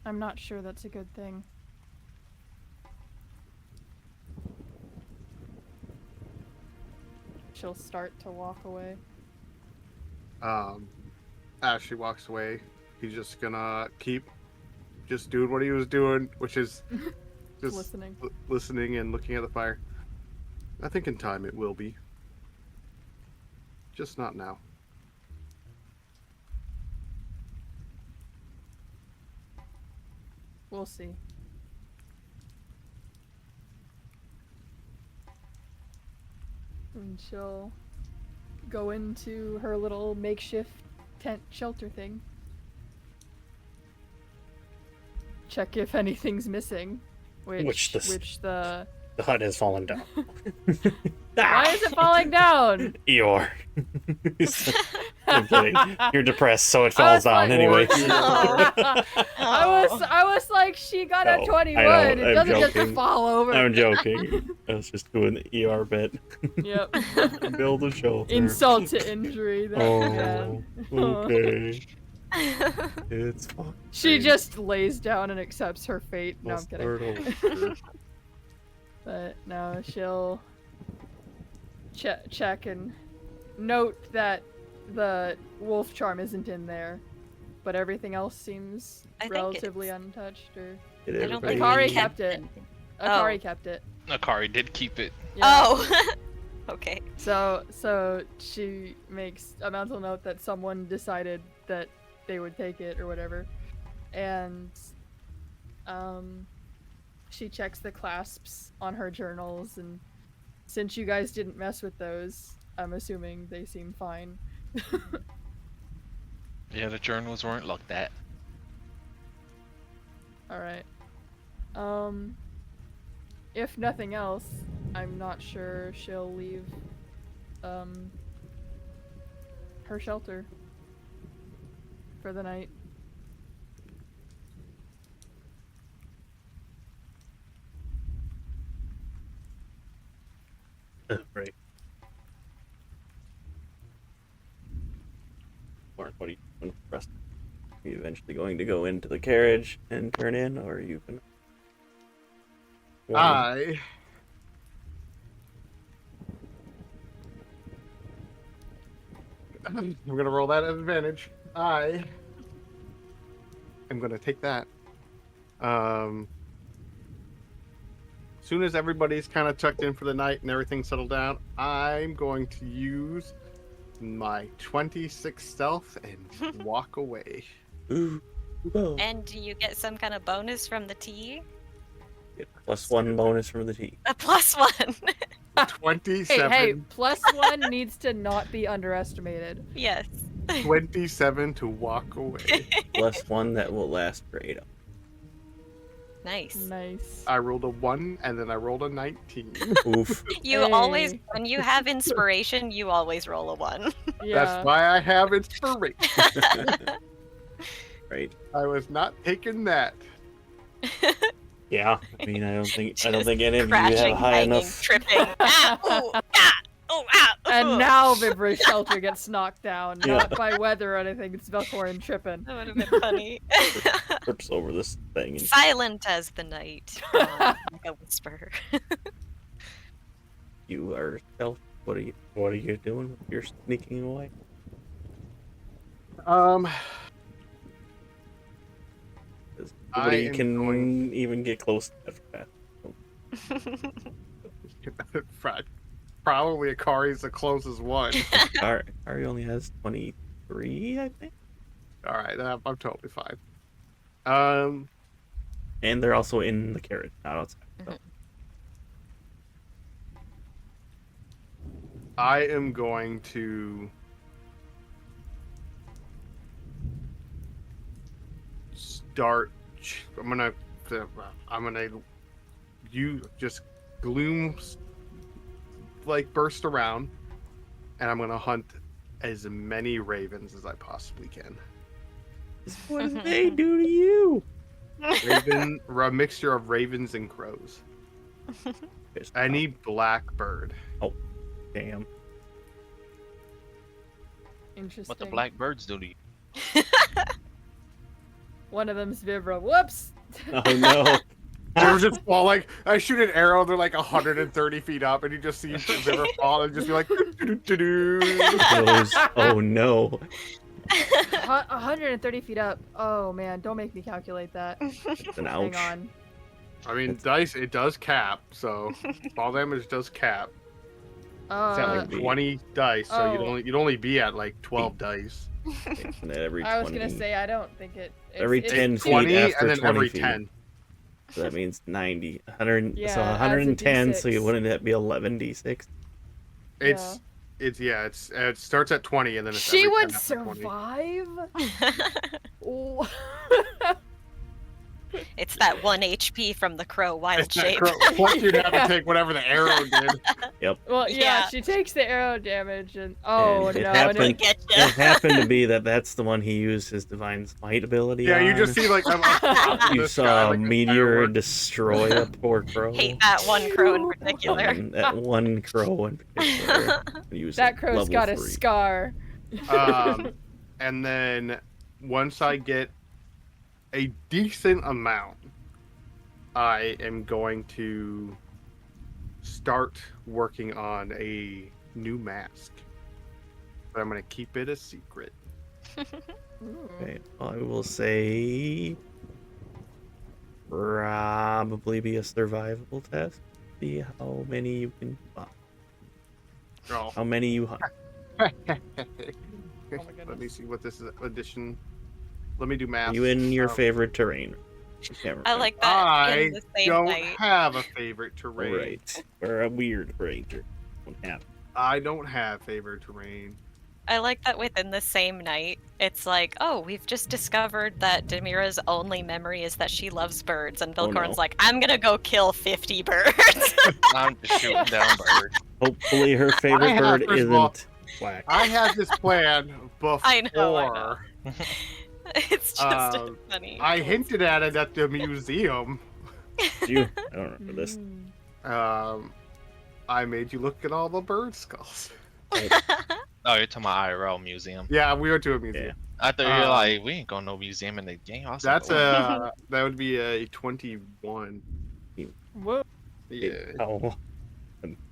I'm not sure that's a good thing. She'll start to walk away. As she walks away, he's just gonna keep just doing what he was doing, which is just listening and looking at the fire. I think in time it will be. Just not now. We'll see. And she'll go into her little makeshift tent shelter thing. Check if anything's missing. Which the hut has fallen down. Why is it falling down? Eeyore. I'm kidding. You're depressed, so it falls down anyway. I was like, she got a No, 21. I It know, I'm doesn't just joking. fall over. I'm joking. I was just doing the ER bit. Yep. Build a shoulder. Insult to injury. That Oh, man. okay. It's fine. She just lays down and accepts her fate. No, I'm I'll kidding. start over. But no, she'll check and note that the wolf charm isn't in there, but everything else seems I think relatively it's- untouched. Or Did I don't everybody- think Akari we kept it. anything. Akari Oh. kept it. Akari did keep it. Yeah. Oh. Okay. So she makes a mental note that someone decided that they would take it or whatever, and she checks the clasps on her journals, and since you guys didn't mess with those, I'm assuming they seem fine. Yeah, the journals weren't looked at. All right. If nothing else, I'm not sure she'll leave her shelter for the night. Right. Mark, what are you doing for us? Are you eventually going to go into the carriage and turn in, or are you gonna? I'm gonna roll that at advantage. I am gonna take that. Soon as everybody's kind of tucked in for the night and everything's settled down, I'm going to use my 26 stealth and walk away. Ooh. Whoa. And do you get some kind of bonus from the tea? Get +1 bonus from the tea. A +1. 27. Hey, +1 needs to not be underestimated. Yes. 27 to walk away. +1 that will last for 8 hours. Nice. Nice. I rolled a 1 and then I rolled a 19. Oof. You always, Hey. when you have inspiration, you always roll a 1. Yeah. That's why I have inspiration. Right. I was not taking that. Yeah. I mean, I don't think Just any of you crashing, have high banging, enough. tripping. Ah, ooh, ah, oh, ah, And ooh. now Vibra's shelter gets knocked down, Yeah. not by weather or anything. It's Velkorin tripping. That would have been funny. Trips over this thing. And Silent as the night. Like a whisper. you are stealth. What are you doing? You're sneaking away. Nobody am can going- even get close to that. Probably Akari's the closest one. Ari only has 23, I think. All right, I'm totally fine. And they're also in the carriage, not outside. So. I am going to start. I'm gonna. You just gloom, like burst around, and I'm gonna hunt as many ravens as I possibly can. What did they do to you? A mixture of ravens and crows. Any black bird. Damn. Interesting. What the black birds do to you? One of them's Vivra. Whoops! Oh no. They're just fall like I shoot an arrow. They're like 130 feet up, and you just see Vivra fall and just be like, "Doo-doo-doo-doo." Oh no. 130 feet up. Oh man, don't make me calculate that. It's an Hang ouch. on. I mean, dice it does cap, so fall damage does cap. Sound like 20 dice, so Oh. you'd only be at like 12 dice. And at every I was 20. gonna say I don't think it. Every it's 10 too- feet 20 after and then 20 every feet. 10. So that means 90. 100. Yeah, so adds a 110. So you D6. wouldn't that be 11d6? It starts at 20 and then it's She every would 10 after 20. survive. Oh. It's that 1 HP from the crow wild It's that shape. crow. Plus, you'd have to take whatever the arrow did. Well, yeah, Yeah. she takes the arrow damage, and And it no, happened- and Get It ya. happened to be that's the one he used his divine smite ability Yeah, you on. just see like You saw a meteor destroy a poor crow. Hate that one crow in particular. And that one crow in particular. Used that at crow's level got a 3. scar. And then once I get a decent amount, I am going to start working on a new mask. But I'm going to keep it a secret. Okay, I will say probably be a survival test. See how many you can how many you hunt. Let me see what this is. Addition. Let me do math. You in your favorite terrain? I can't I remember. like that. I in the same don't night. have a favorite terrain. Right. Or a weird ranger. Don't have. I don't have favorite terrain. I like that within the same night, it's like, oh, we've just discovered that Demira's only memory is that she loves birds, and Oh, Velkorin's no. like, I'm gonna go kill 50 birds. I'm just shooting down birds. Hopefully her favorite bird first of all, isn't black. I had this plan before. I know. It's just funny. I hinted at it at the museum. You? I don't remember this. I made you look at all the bird skulls. Oh, you're talking about IRL museum. Yeah, we went to a museum. Yeah. I thought you were like, we ain't going to no museum in the game. I was That's like, that would be a 21. Whoa. Yeah. Oh.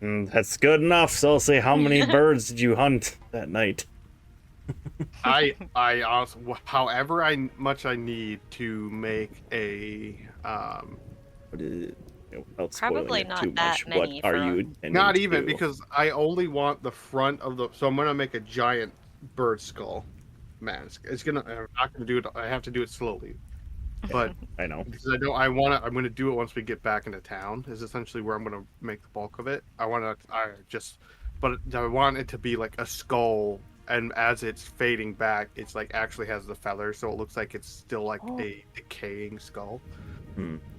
That's good enough. So I'll say, how many birds did you hunt that night? I also, however much I need to make a What is it? Without Probably spoiling it not too that much, many what are for you a- intending not to even do? because I only want the front of the. So I'm gonna make a giant bird skull mask. It's gonna. I'm not gonna do it. I have to do it slowly. But I know. because I don't, I want to. I'm gonna do it once we get back into town. Is essentially where I'm gonna make the bulk of it. I want to. But I want it to be like a skull, and as it's fading back, it's like actually has the feathers, so it looks like it's still like a decaying skull.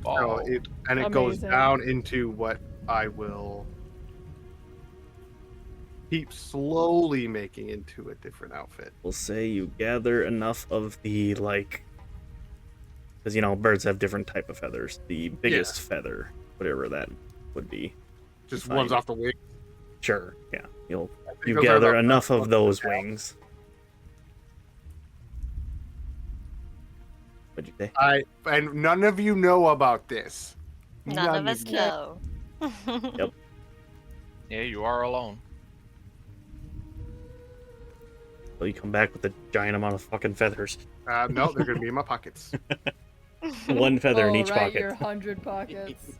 So it goes Amazing. down into what I will keep slowly making into a different outfit. We'll say you gather enough of the, like, because birds have different type of feathers. The biggest feather, whatever that would be. Just Fine. ones off the wing. Sure, yeah. You those are gather the enough best of ones those to have. wings. What'd you say? And none of you know about this. None of us you. know. Yep. yeah, you are alone. Well, you come back with a giant amount of fucking feathers. No, they're gonna be in my pockets. One feather in each right, pocket. your 100 pockets.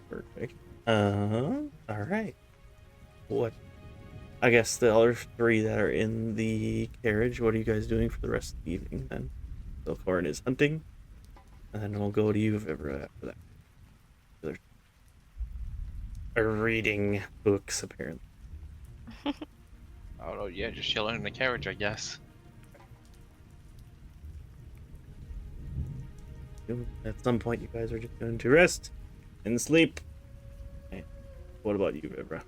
Perfect. Alright. What? I guess the other 3 that are in the carriage, what are you guys doing for the rest of the evening then? Velkorin is hunting, and then we'll go to you, Vivra, after that. Or reading books, apparently. Oh, yeah, just chilling in the carriage, I guess. At some point, you guys are just going to rest and sleep. Okay. What about you, Vivra?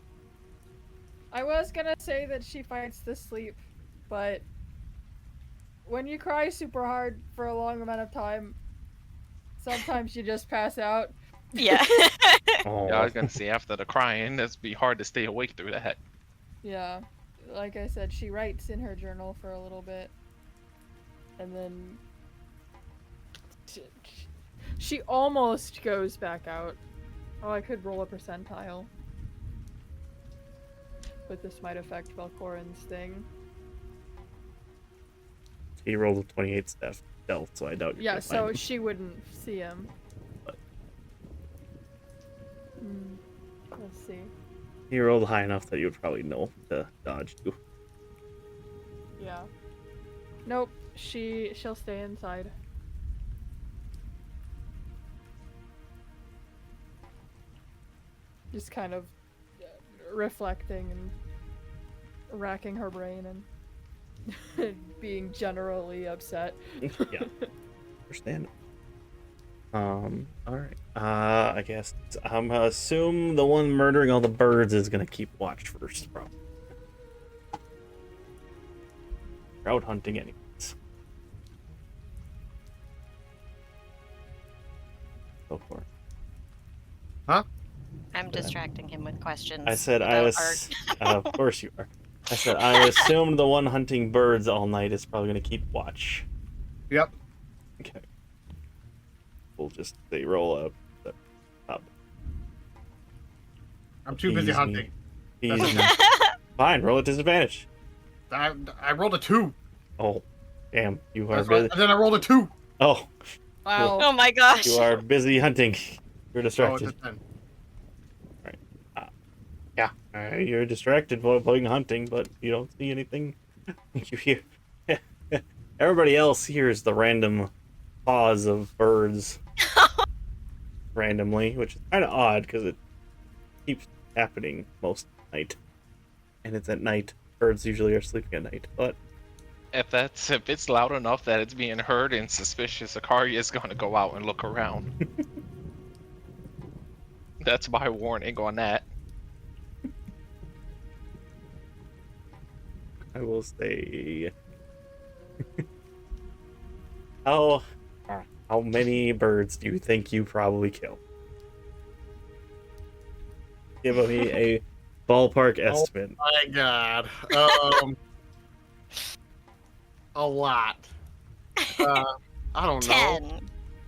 I was gonna say that she fights the sleep, but when you cry super hard for a long amount of time, sometimes you just pass out. Yeah. Oh, Yeah, I was going to say, after the crying, it'd be hard to stay awake through that. Yeah. Like I said, she writes in her journal for a little bit. And then she almost goes back out. Oh, I could roll a percentile. But this might affect Velkorin's thing. he rolled a 28 stealth, so I doubt you're Yeah, gonna so find him. she wouldn't see him. But- Let's see. He rolled high enough that you would probably know to dodge you. Yeah. Nope. She'll stay inside. Just kind of reflecting and racking her brain and being generally upset. Yeah. Understandable. Alright. I guess I'm gonna assume the one murdering all the birds is gonna keep watch first, probably. You're out hunting anyways. Go for it. Huh? I'm distracting him with questions. I said about art. of course you are. I said I assumed the one hunting birds all night is probably gonna keep watch. Yep. Okay. We'll just say roll up. I'm too busy hunting. Fine, roll at disadvantage. I rolled a 2. Oh, damn, you are That's right. busy. And then I rolled a 2. Oh, Wow. Oh my gosh. you are busy hunting. You're distracted. Oh, it's a 10. Yeah, you're distracted while playing hunting, but you don't see anything. You hear. Everybody else hears the random pause of birds randomly, which is kind of odd because it keeps happening most of the night, and it's at night. Birds usually are sleeping at night, but If it's loud enough that it's being heard and suspicious, Akari is going to go out and look around. That's my warning on that. I will say how many birds do you think you probably killed? Give me a ballpark estimate. My God. A lot. I don't know.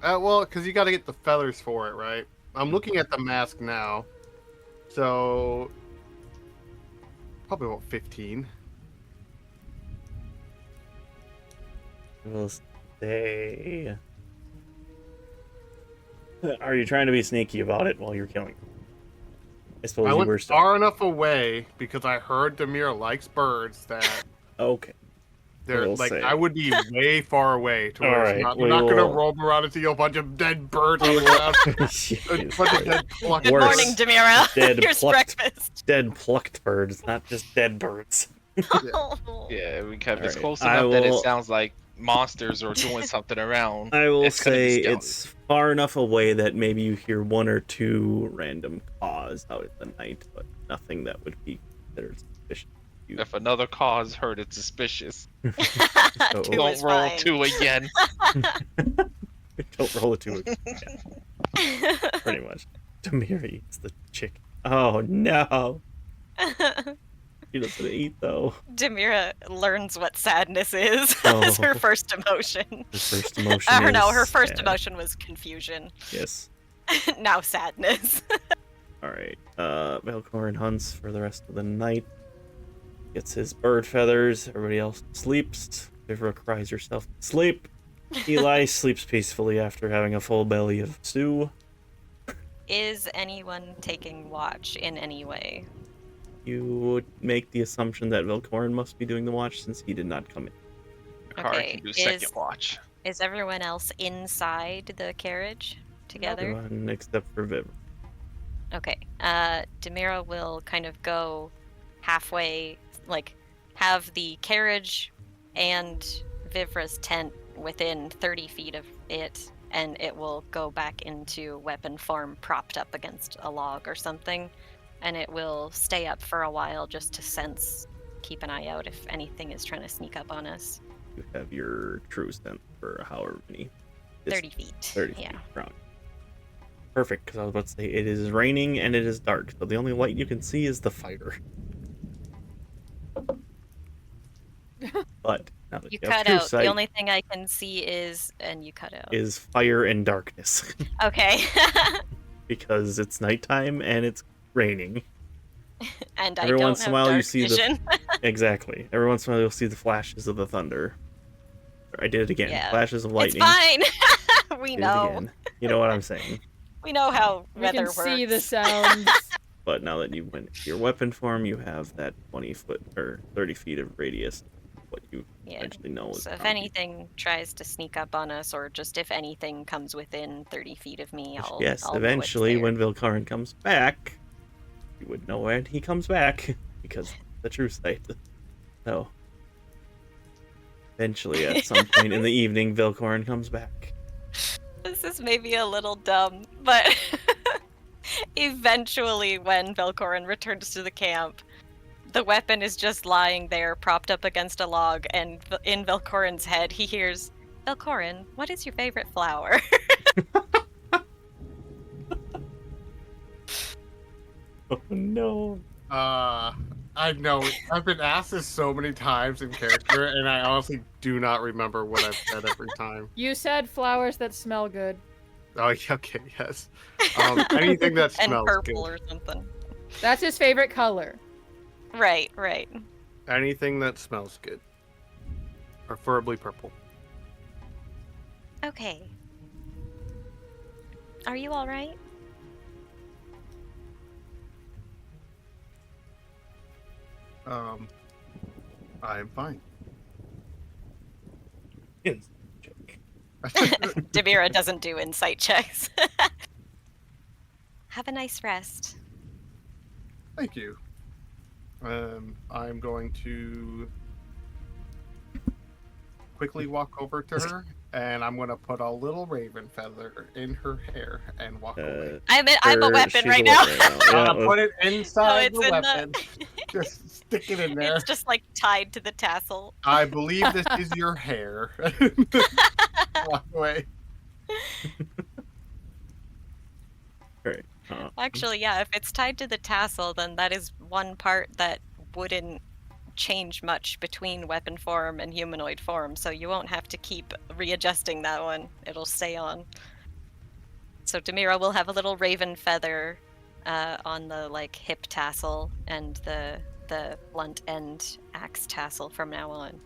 10. Well, because you got to get the feathers for it, right? I'm looking at the mask now. So, probably about 15. I will say. Are you trying to be sneaky about it while you're killing? I suppose I you were went still. far enough away because I heard Demira likes birds that Okay. they're We'll like say. I would be way far away to where All it's right, not, we I'm not gonna will- roam around and see a bunch of dead birds on the ground. A Jesus bunch of Christ. dead plucked Good Worse. morning, Demira. Dead Here's plucked. breakfast. Dead plucked birds, not just dead birds. Yeah, we kept it's Alright, close I enough that it will- sounds like monsters are doing something around. I will It's gonna be say stealthy. it's far enough away that maybe you hear one or two random caws out in the night, but nothing that would be considered suspicious. If another cause heard it's suspicious, Two don't is roll fine. 2 again. Don't roll a 2 again. Yeah, pretty much. Demira eats the chicken. Oh no! She doesn't eat though. Demira learns what sadness is Oh. as her first emotion. Her first emotion I don't know, her is first sad. emotion was confusion. Yes. Now sadness. Alright. Velkorin hunts for the rest of the night. Gets his bird feathers. Everybody else sleeps. Vivra cries herself to sleep. Eli sleeps peacefully after having a full belly of stew. Is anyone taking watch in any way? You would make the assumption that Velkorin must be doing the watch since he did not come in. Akari Okay, can do second is- watch. Is everyone else inside the carriage together? Everyone except for Vivra. Okay. Demira will kind of go halfway, like have the carriage and Vivra's tent within 30 feet of it, and it will go back into weapon form propped up against a log or something, and it will stay up for a while just to keep an eye out if anything is trying to sneak up on us. You have your true scent for however many. 30 feet. 30 yeah. feet around. Perfect, because I was about to say it is raining and it is dark, so the only light you can see is the fire. But now that You you have cut true out. sight, The only thing I can see and you cut out. is fire and darkness. Okay. Because it's nighttime and it's raining. And I Every don't once in a have while you dark see vision. Exactly. Every once in a while you'll see the flashes of the thunder. I did it again. Yeah. Flashes of It's lightning. fine. We Did it know. again. You know what I'm saying. We know how We weather can works. see the sounds. But now that you went into your weapon form, you have that 20 foot or 30 feet of radius. What you Yeah. eventually know is So if around you. anything tries to sneak up on us, or just if anything comes within 30 feet of me, I'll Yes, I'll know it's eventually there. when Velkorin comes back, you would know when he comes back because the true sight. So Eventually, at some point in the evening, Velkorin comes back. This is maybe a little dumb, but eventually when Velkorin returns to the camp, the weapon is just lying there, propped up against a log, and in Velkorin's head, he hears, Velkorin, what is your favorite flower? Oh no. I know. I've been asked this so many times in character, and I honestly do not remember what I've said every time. You said flowers that smell good. Oh, yeah, okay, yes. Anything that And smells purple good. or something. That's his favorite color. Right, right. Anything that smells good. Preferably purple. Okay. Are you alright? I am fine. Insight check. Demira doesn't do insight checks. Have a nice rest. Thank you. I'm going to quickly walk over to her, and I'm going to put a little raven feather in her hair and walk away. I'm a weapon She's right a now. weapon I'll Yeah, put it inside it's the in weapon. Just stick it in there. It's just like tied to the tassel. I believe this is your hair. Walk away. Great. Actually, yeah, if it's tied to the tassel, then that is one part that wouldn't change much between weapon form and humanoid form, so you won't have to keep readjusting that one. It'll stay on. So Demira will have a little raven feather on the like hip tassel and the blunt end axe tassel from now on.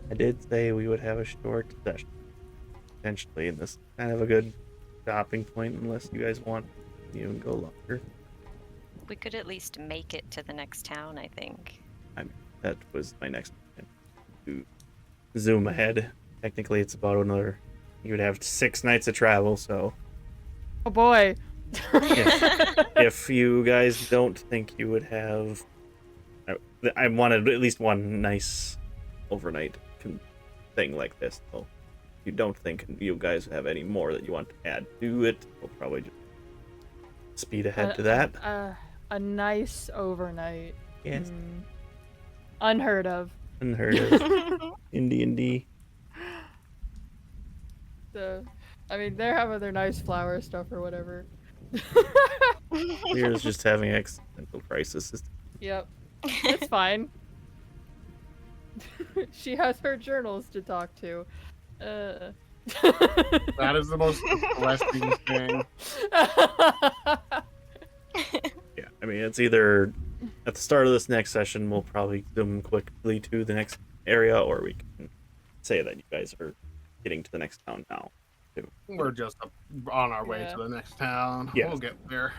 I did say we would have a short session. Potentially, and this is kind of a good stopping point, unless you guys want to even go longer. We could at least make it to the next town, I think. That was my next plan. To zoom ahead. Technically, it's about another. You would have 6 nights of travel, so Oh boy. if you guys don't think you would have, I wanted at least one nice overnight thing like this. So if you don't think you guys have any more that you want to add to it, we'll probably just speed ahead to that. A nice overnight. Yes. Unheard of. Unheard of. Indie. I mean, they're having their nice flower stuff or whatever. Lyra's just having existential crisis. Yep. It's fine. She has her journals to talk to. That is the most depressing thing. Yeah, I mean, it's either at the start of this next session, we'll probably zoom quickly to the next area, or we can say that you guys are getting to the next town now. Too. We're just on our way Yeah. to the next town. Yes. We'll get there.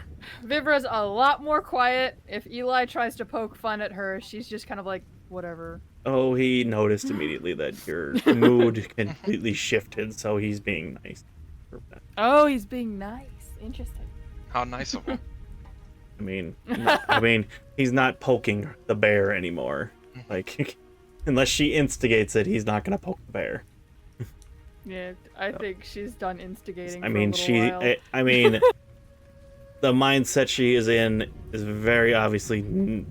Vivra's a lot more quiet. If Eli tries to poke fun at her, she's just kind of like, whatever. Oh, he noticed immediately that your mood completely shifted, so he's being nice. Oh, he's being nice. Interesting. How nice of him. I mean, he's not poking the bear anymore. Like, unless she instigates it, he's not gonna poke the bear. Yeah, I think she's done instigating. I for mean, a little while. I mean, the mindset she is in is very obviously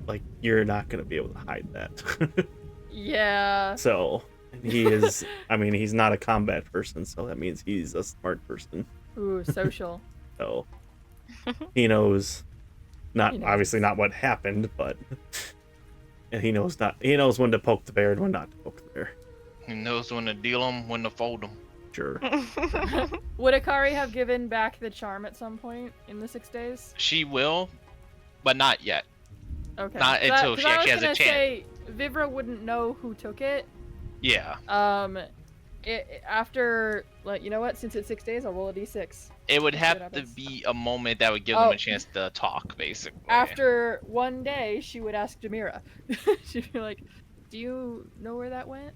like you're not gonna be able to hide that. Yeah. So he is. I mean, he's not a combat person, so that means he's a smart person. Ooh, social. So he knows, He knows. obviously not what happened, but and he knows when to poke the bear and when not to poke the bear. He knows when to deal them, when to fold them. Sure. Would Akari have given back the charm at some point in the 6 days? She will, but not yet. Okay. Not until 'cause she I was actually has a gonna chance. say, Vivra wouldn't know who took it. Yeah. After, like, you know what? Since it's 6 days, I'll roll a d6. It would Let's see what have to happens. be a moment that would give them Oh. a chance to talk, basically. After one day, she would ask Demira. She'd be like, "Do you know where that went?"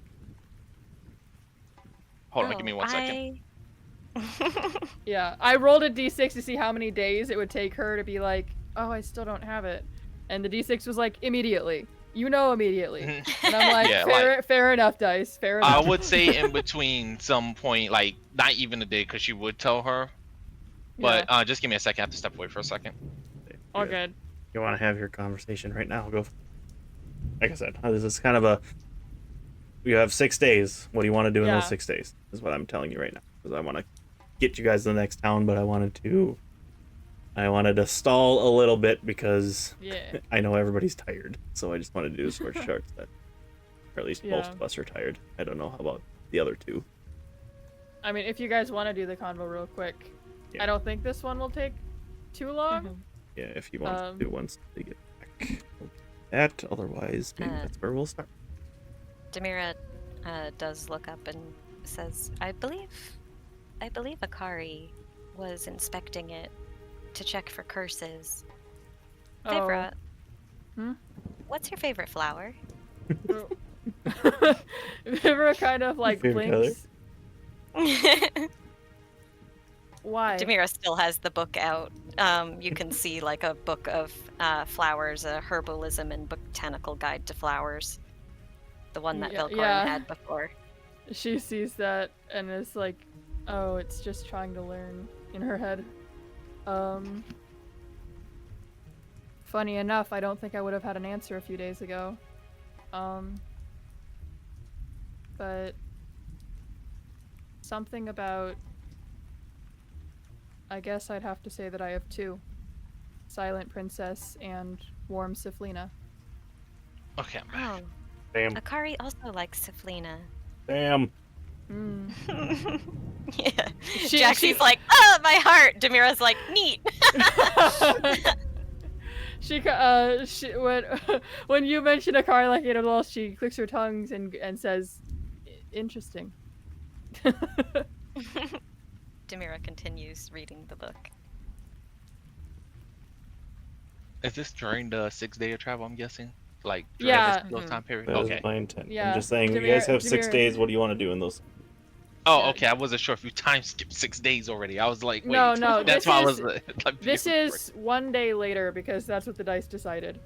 Hold on, give me 1 second. Yeah, I rolled a d6 to see how many days it would take her to be like, oh, I still don't have it. And the d6 was like, immediately. You know immediately. And I'm like, Yeah, fair enough, Dice. Fair I enough. would say in between some point, like not even a day, because she would tell her. But just give me a second. I have to step away for a second. All good. You want to have your conversation right now? Go. Like I said, this is kind of a. You have 6 days. What do you want to do in those 6 days? Is what I'm telling you right now. Because I want to get you guys to the next town, but I wanted to stall a little bit because I know everybody's tired. So I just wanted to do a short set. Or at least most of us are tired. I don't know how about the other two. I mean, if you guys want to do the convo real quick, I don't think this one will take too long. Yeah, if you want to do once they get back. That, otherwise, maybe that's where we'll start. Demira does look up and says, I believe Akari was inspecting it to check for curses. Vivra, what's your favorite flower? Vivra kind of like blinks. Why? Demira still has the book out. You can see like a book of flowers, a herbalism and botanical guide to flowers. The one that Velkorin had before. She sees that and is like, oh, it's just trying to learn in her head. Funny enough, I don't think I would have had an answer a few days ago. But something about, I guess I'd have to say that I have two. Silent Princess and Warm Siflina. Okay, I'm back. Damn. Akari also likes Siflina. Damn. Yeah. Jaxie's like, oh, my heart. Demira's like, neat. When you mention Akari like it all, she clicks her tongues and says, interesting. Demira continues reading the book. Is this during the 6-day of travel, I'm guessing? Like, during this little time period? That was my intent. I'm just saying, you guys have 6 days. What do you want to do in those? Oh, okay. I wasn't sure if you time skipped 6 days already. I was like, wait. No. That's why I was like, this is 1 day later because that's what the dice decided.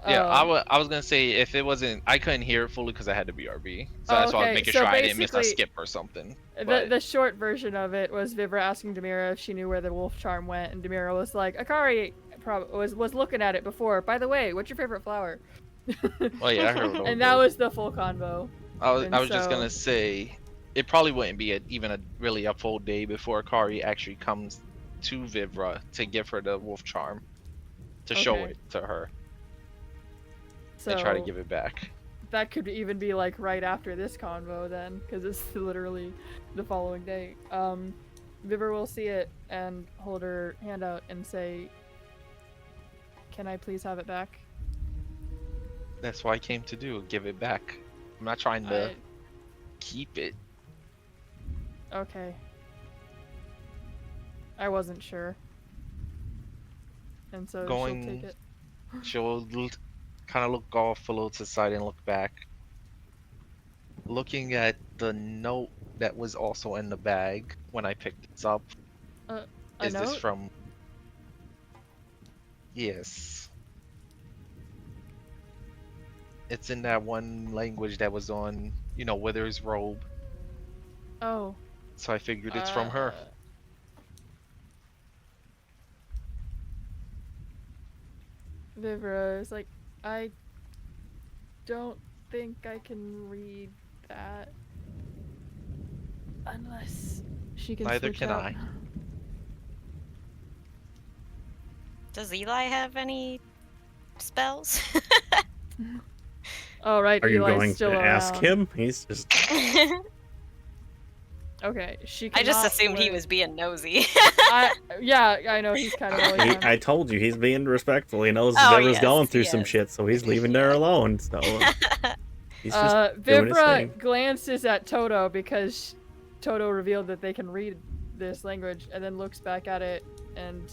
Yeah, I was gonna say if it wasn't, I couldn't hear it fully because I had to BRB. So that's why I was making sure I didn't miss a skip or something. The short version of it was Vivra asking Demira if she knew where the wolf charm went, and Demira was like, Akari was looking at it before. By the way, what's your favorite flower? Oh yeah, I heard. And that was the full convo. I was just gonna say, it probably wouldn't be even a full day before Akari actually comes to Vivra to give her the wolf charm, to show it to her, and try to give it back. That could even be like right after this convo then, because it's literally the following day. Vivra will see it and hold her hand out and say, "Can I please have it back?" That's what I came to do, give it back. I'm not trying to keep it. Okay. I wasn't sure. And so she'll take it. She'll kind of look off a little to the side and look back. Looking at the note that was also in the bag when I picked this up. Is this from... Yes. It's in that one language that was on, Wither's robe. Oh. So I figured it's from her. Vivra is like, I don't think I can read that. Unless she can Neither switch can out. I. Does Eli have any spells? Oh, right. Are you Eli's going still to ask around. him? He's just... Okay, she I just cannot assumed he play- was being nosy. Yeah, I know he's kind of always on. I told you, he's being respectful. He knows Oh, Vivra's yes, going through he some is. shit, so he's leaving her alone. So he's just doing his thing. Vivra glances at Toto because Toto revealed that they can read this language, and then looks back at it and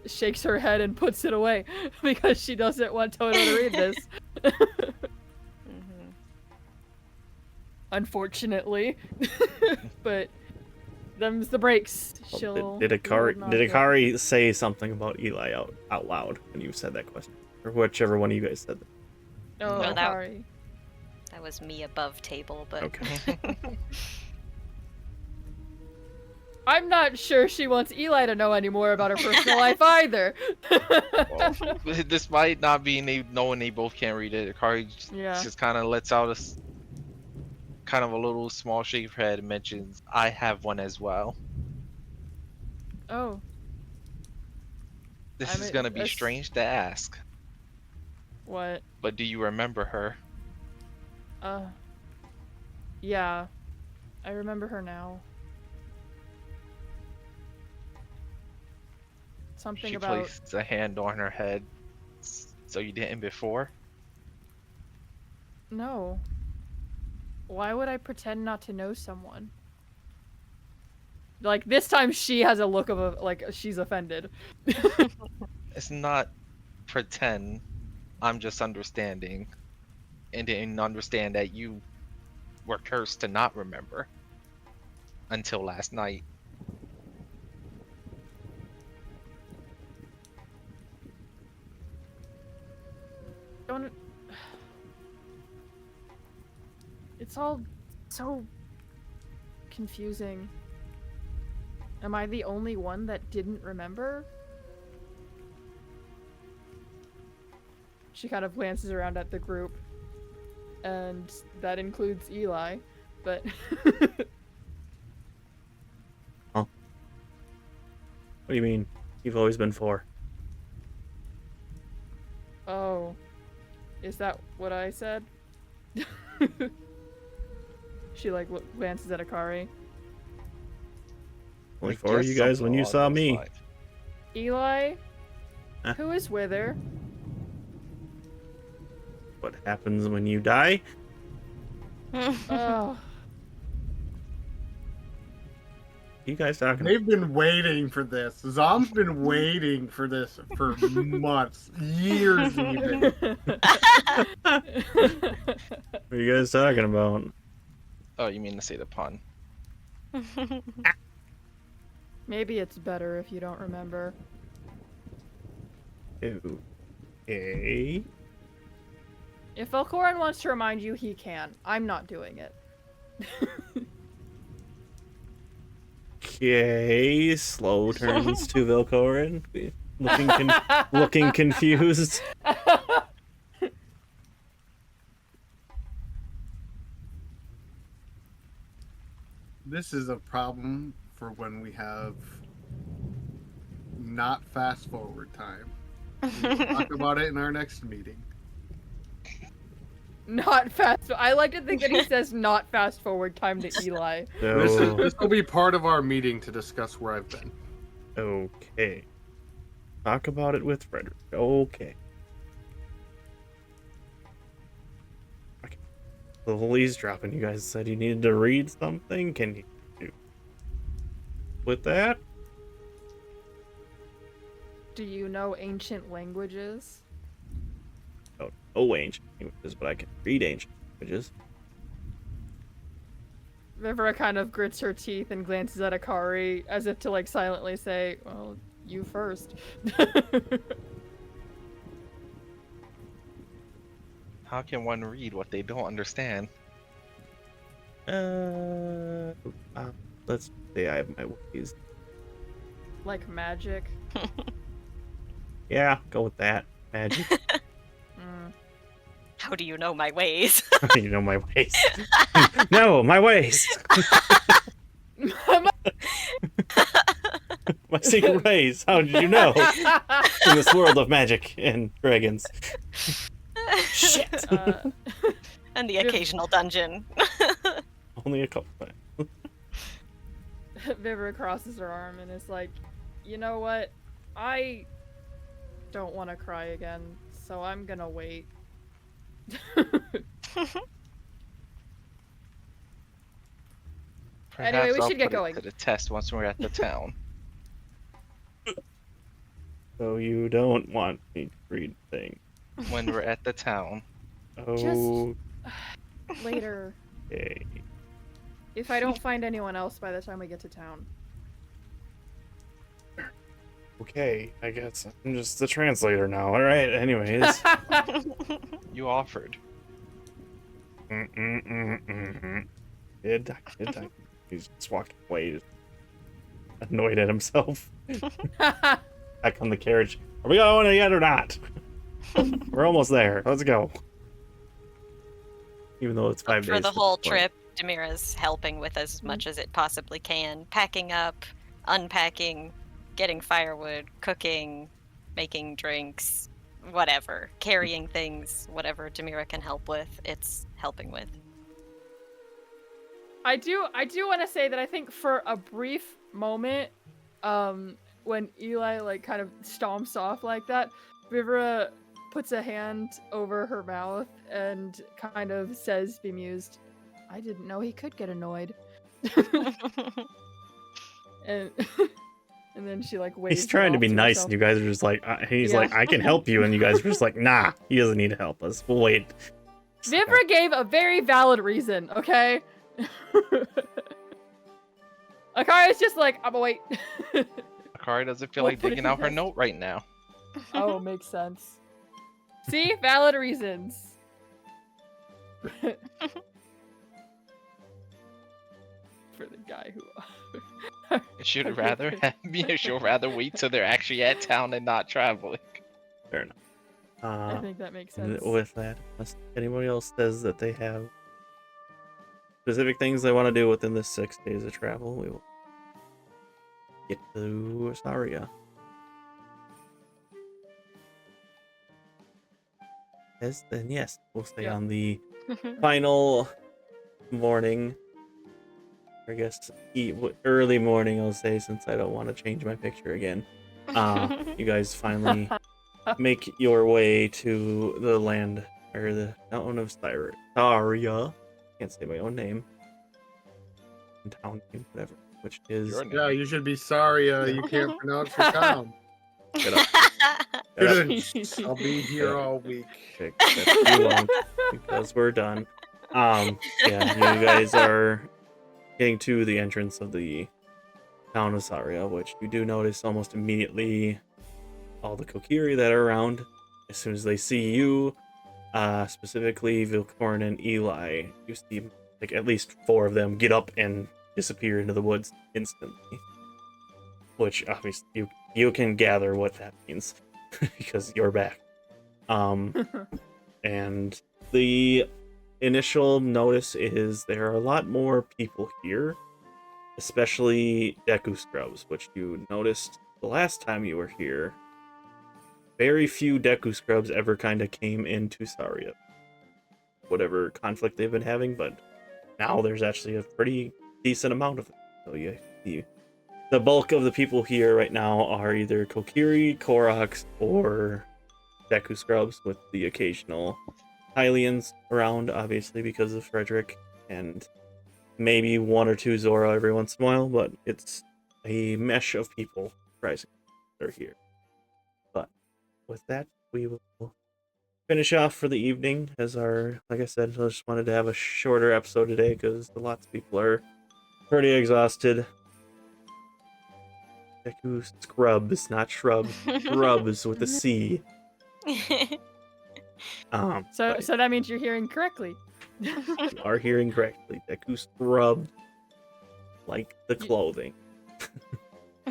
shakes her head and puts it away because she doesn't want Toto to read this. Mhm. Unfortunately. But them's the breaks. Well, She'll did be Akari holding on did to it. Akari say something about Eli out loud when you said that question, or whichever one of you guys said that? Oh, No, that- Akari. That was me above table, but Okay. I'm not sure she wants Eli to know any more about her personal life either. Well, despite not being knowing they both can't read it, Akari Yeah. just kind of lets out kind of a little small shake of her head and mentions, "I have one as well." Oh, This I is mean, gonna be that's- strange to ask, what? but do you remember her? Yeah. I remember her now. Something She about... placed a hand on her head, so you didn't before. No. Why would I pretend not to know someone? Like, this time she has a look of like, she's offended. It's not pretend. I'm just understanding, and didn't understand that you were cursed to not remember until last night. Don't... It's all so confusing. Am I the only one that didn't remember? She kind of glances around at the group, and that includes Eli, but... What do you mean? You've always been 4. Oh. Is that what I said? She, like, glances at Akari. Only I 4 of guess you guys when something you along saw those me. lines. Eli? Huh? Who is with her? What happens when you die? Oh. You guys talking? They've been waiting for this. Zom's been waiting for this for months, years even. What are you guys talking about? Oh, you mean to say the pun? Maybe it's better if you don't remember. Okay. If Velkorin wants to remind you, he can. I'm not doing it. Okay. Slow turns to Velkorin, looking confused. This is a problem for when we have not fast forward time. We'll talk about it in our next meeting. Not fast. I like to think that he says not fast forward time to Eli. So, This will be part of our meeting to discuss where I've been. okay. Talk about it with Frederick. Okay. Okay. The Lily's dropping. You guys said you needed to read something. Can you do with that? Do you know ancient languages? Oh, no ancient languages, but I can read ancient languages. Vivra kind of grits her teeth and glances at Akari as if to like silently say, well, you first. How can one read what they don't understand? Let's say I have my ways. Like magic. Yeah, go with that. Magic. How do you know my ways? You know my ways. No, my ways. My secret ways. How did you know? In this world of magic and dragons. Shit. And the occasional dungeon. Only a couple times. Vivra crosses her arm and is like, you know what? I don't want to cry again, so I'm gonna wait. Anyway, we I'll should get put it going. to the test once we're at the town. So you don't want me to read things. When we're at the town. Okay. Later. if I don't find anyone else by the time we get to town. Okay, I guess I'm just the translator now. All right. Anyways. You offered. Did I? He's just walking away, annoyed at himself. Back on the carriage. Are we going yet or not? We're almost there. Let's go. Even though it's 5 days. For the to whole this point. trip, Demira's helping with as much as it possibly can. Packing up, unpacking, getting firewood, cooking, making drinks, whatever. Carrying things, whatever Demira can help with, it's helping with. I do want to say that I think for a brief moment, when Eli like kind of stomps off like that, Vivra puts a hand over her mouth and kind of says, bemused, "I didn't know he could get annoyed." and and then she like waves. He's trying to be nice, herself. and you guys are just like, he's Yeah. like, I can help you, and you guys are just like, nah, he doesn't need to help us. We'll wait. Vivra gave a very valid reason, okay? Akari's just like, I'm gonna wait. Akari doesn't feel We'll like put it digging to out her rest. note right now. Oh, makes sense. See? Valid reasons. For the guy who... She'd rather have me, or she'll rather wait till they're actually at town and not traveling. Fair enough. I think that makes And sense. with that, unless anybody else says that they have specific things they want to do within the 6 days of travel, we will get to Saria. Yes, we'll stay Yeah. on the final morning. I guess early morning, I'll say, since I don't want to change my picture again. You guys finally make your way to the land, or the town of Saria. Can't say my own name. Town name, whatever. Which is Your name. Yeah, you should be sorry you can't pronounce your town. Shut up. I'll be here all week. Except you won't, because we're done. Yeah, you guys are getting to the entrance of the town of Saria, which you do notice almost immediately all the Kokiri that are around. As soon as they see you, specifically Velkorin and Eli, you see like at least 4 of them get up and disappear into the woods instantly. Which obviously you can gather what that means because you're back. And the initial notice is there are a lot more people here, especially Deku Scrubs, which you noticed the last time you were here. Very few Deku Scrubs ever kind of came into Saria. Whatever conflict they've been having, but now there's actually a pretty decent amount of them. So the bulk of the people here right now are either Kokiri, Koroks, or Deku Scrubs, with the occasional Hylians around, obviously, because of Frederick, and maybe 1 or 2 Zora every once in a while, but it's a mesh of people, surprisingly, that are here. But with that, we will finish off for the evening, as like I said, I just wanted to have a shorter episode today, because lots of people are pretty exhausted. Deku Scrubs, not shrubs. Scrubs with a C. So that means you're hearing correctly. You are hearing correctly. Deku Scrub, like the clothing.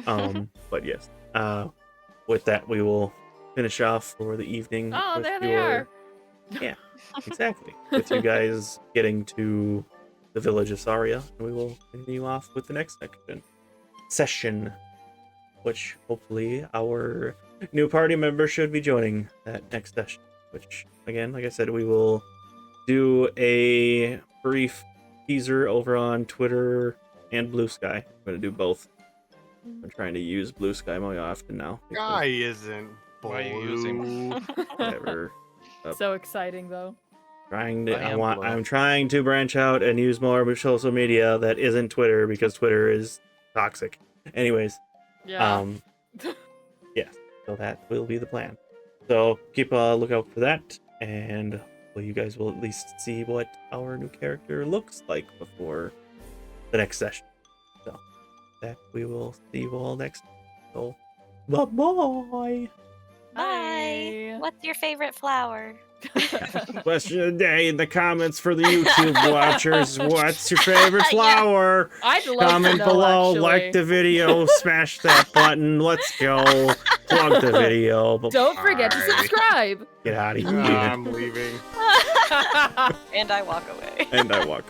But yes. With that, we will finish off for the evening. Oh, with there they are. Yeah, exactly. With you guys getting to the village of Saria, and we will continue off with the next session, which hopefully our new party member should be joining that next session. Which, again, like I said, we will do a brief teaser over on Twitter and Blue Sky. I'm going to do both. I'm trying to use Blue Sky more often now. Guy isn't Why are you using- blue. Whatever. So exciting, though. I'm trying to branch out and use more social media that isn't Twitter, because Twitter is toxic. Anyways, Yeah. yeah, so that will be the plan. So keep a lookout for that, and you guys will at least see what our new character looks like before the next session. So that we will see you all next time. So bye-bye. Bye. What's your favorite flower? Question of the day in the comments for the YouTube watchers. What's your favorite flower? I'd love Comment to know, below, actually. like the video, smash that button. Let's go. Plug the video. Don't forget to Bye. subscribe. Get out of here. I'm leaving. And I walk away. And I walk.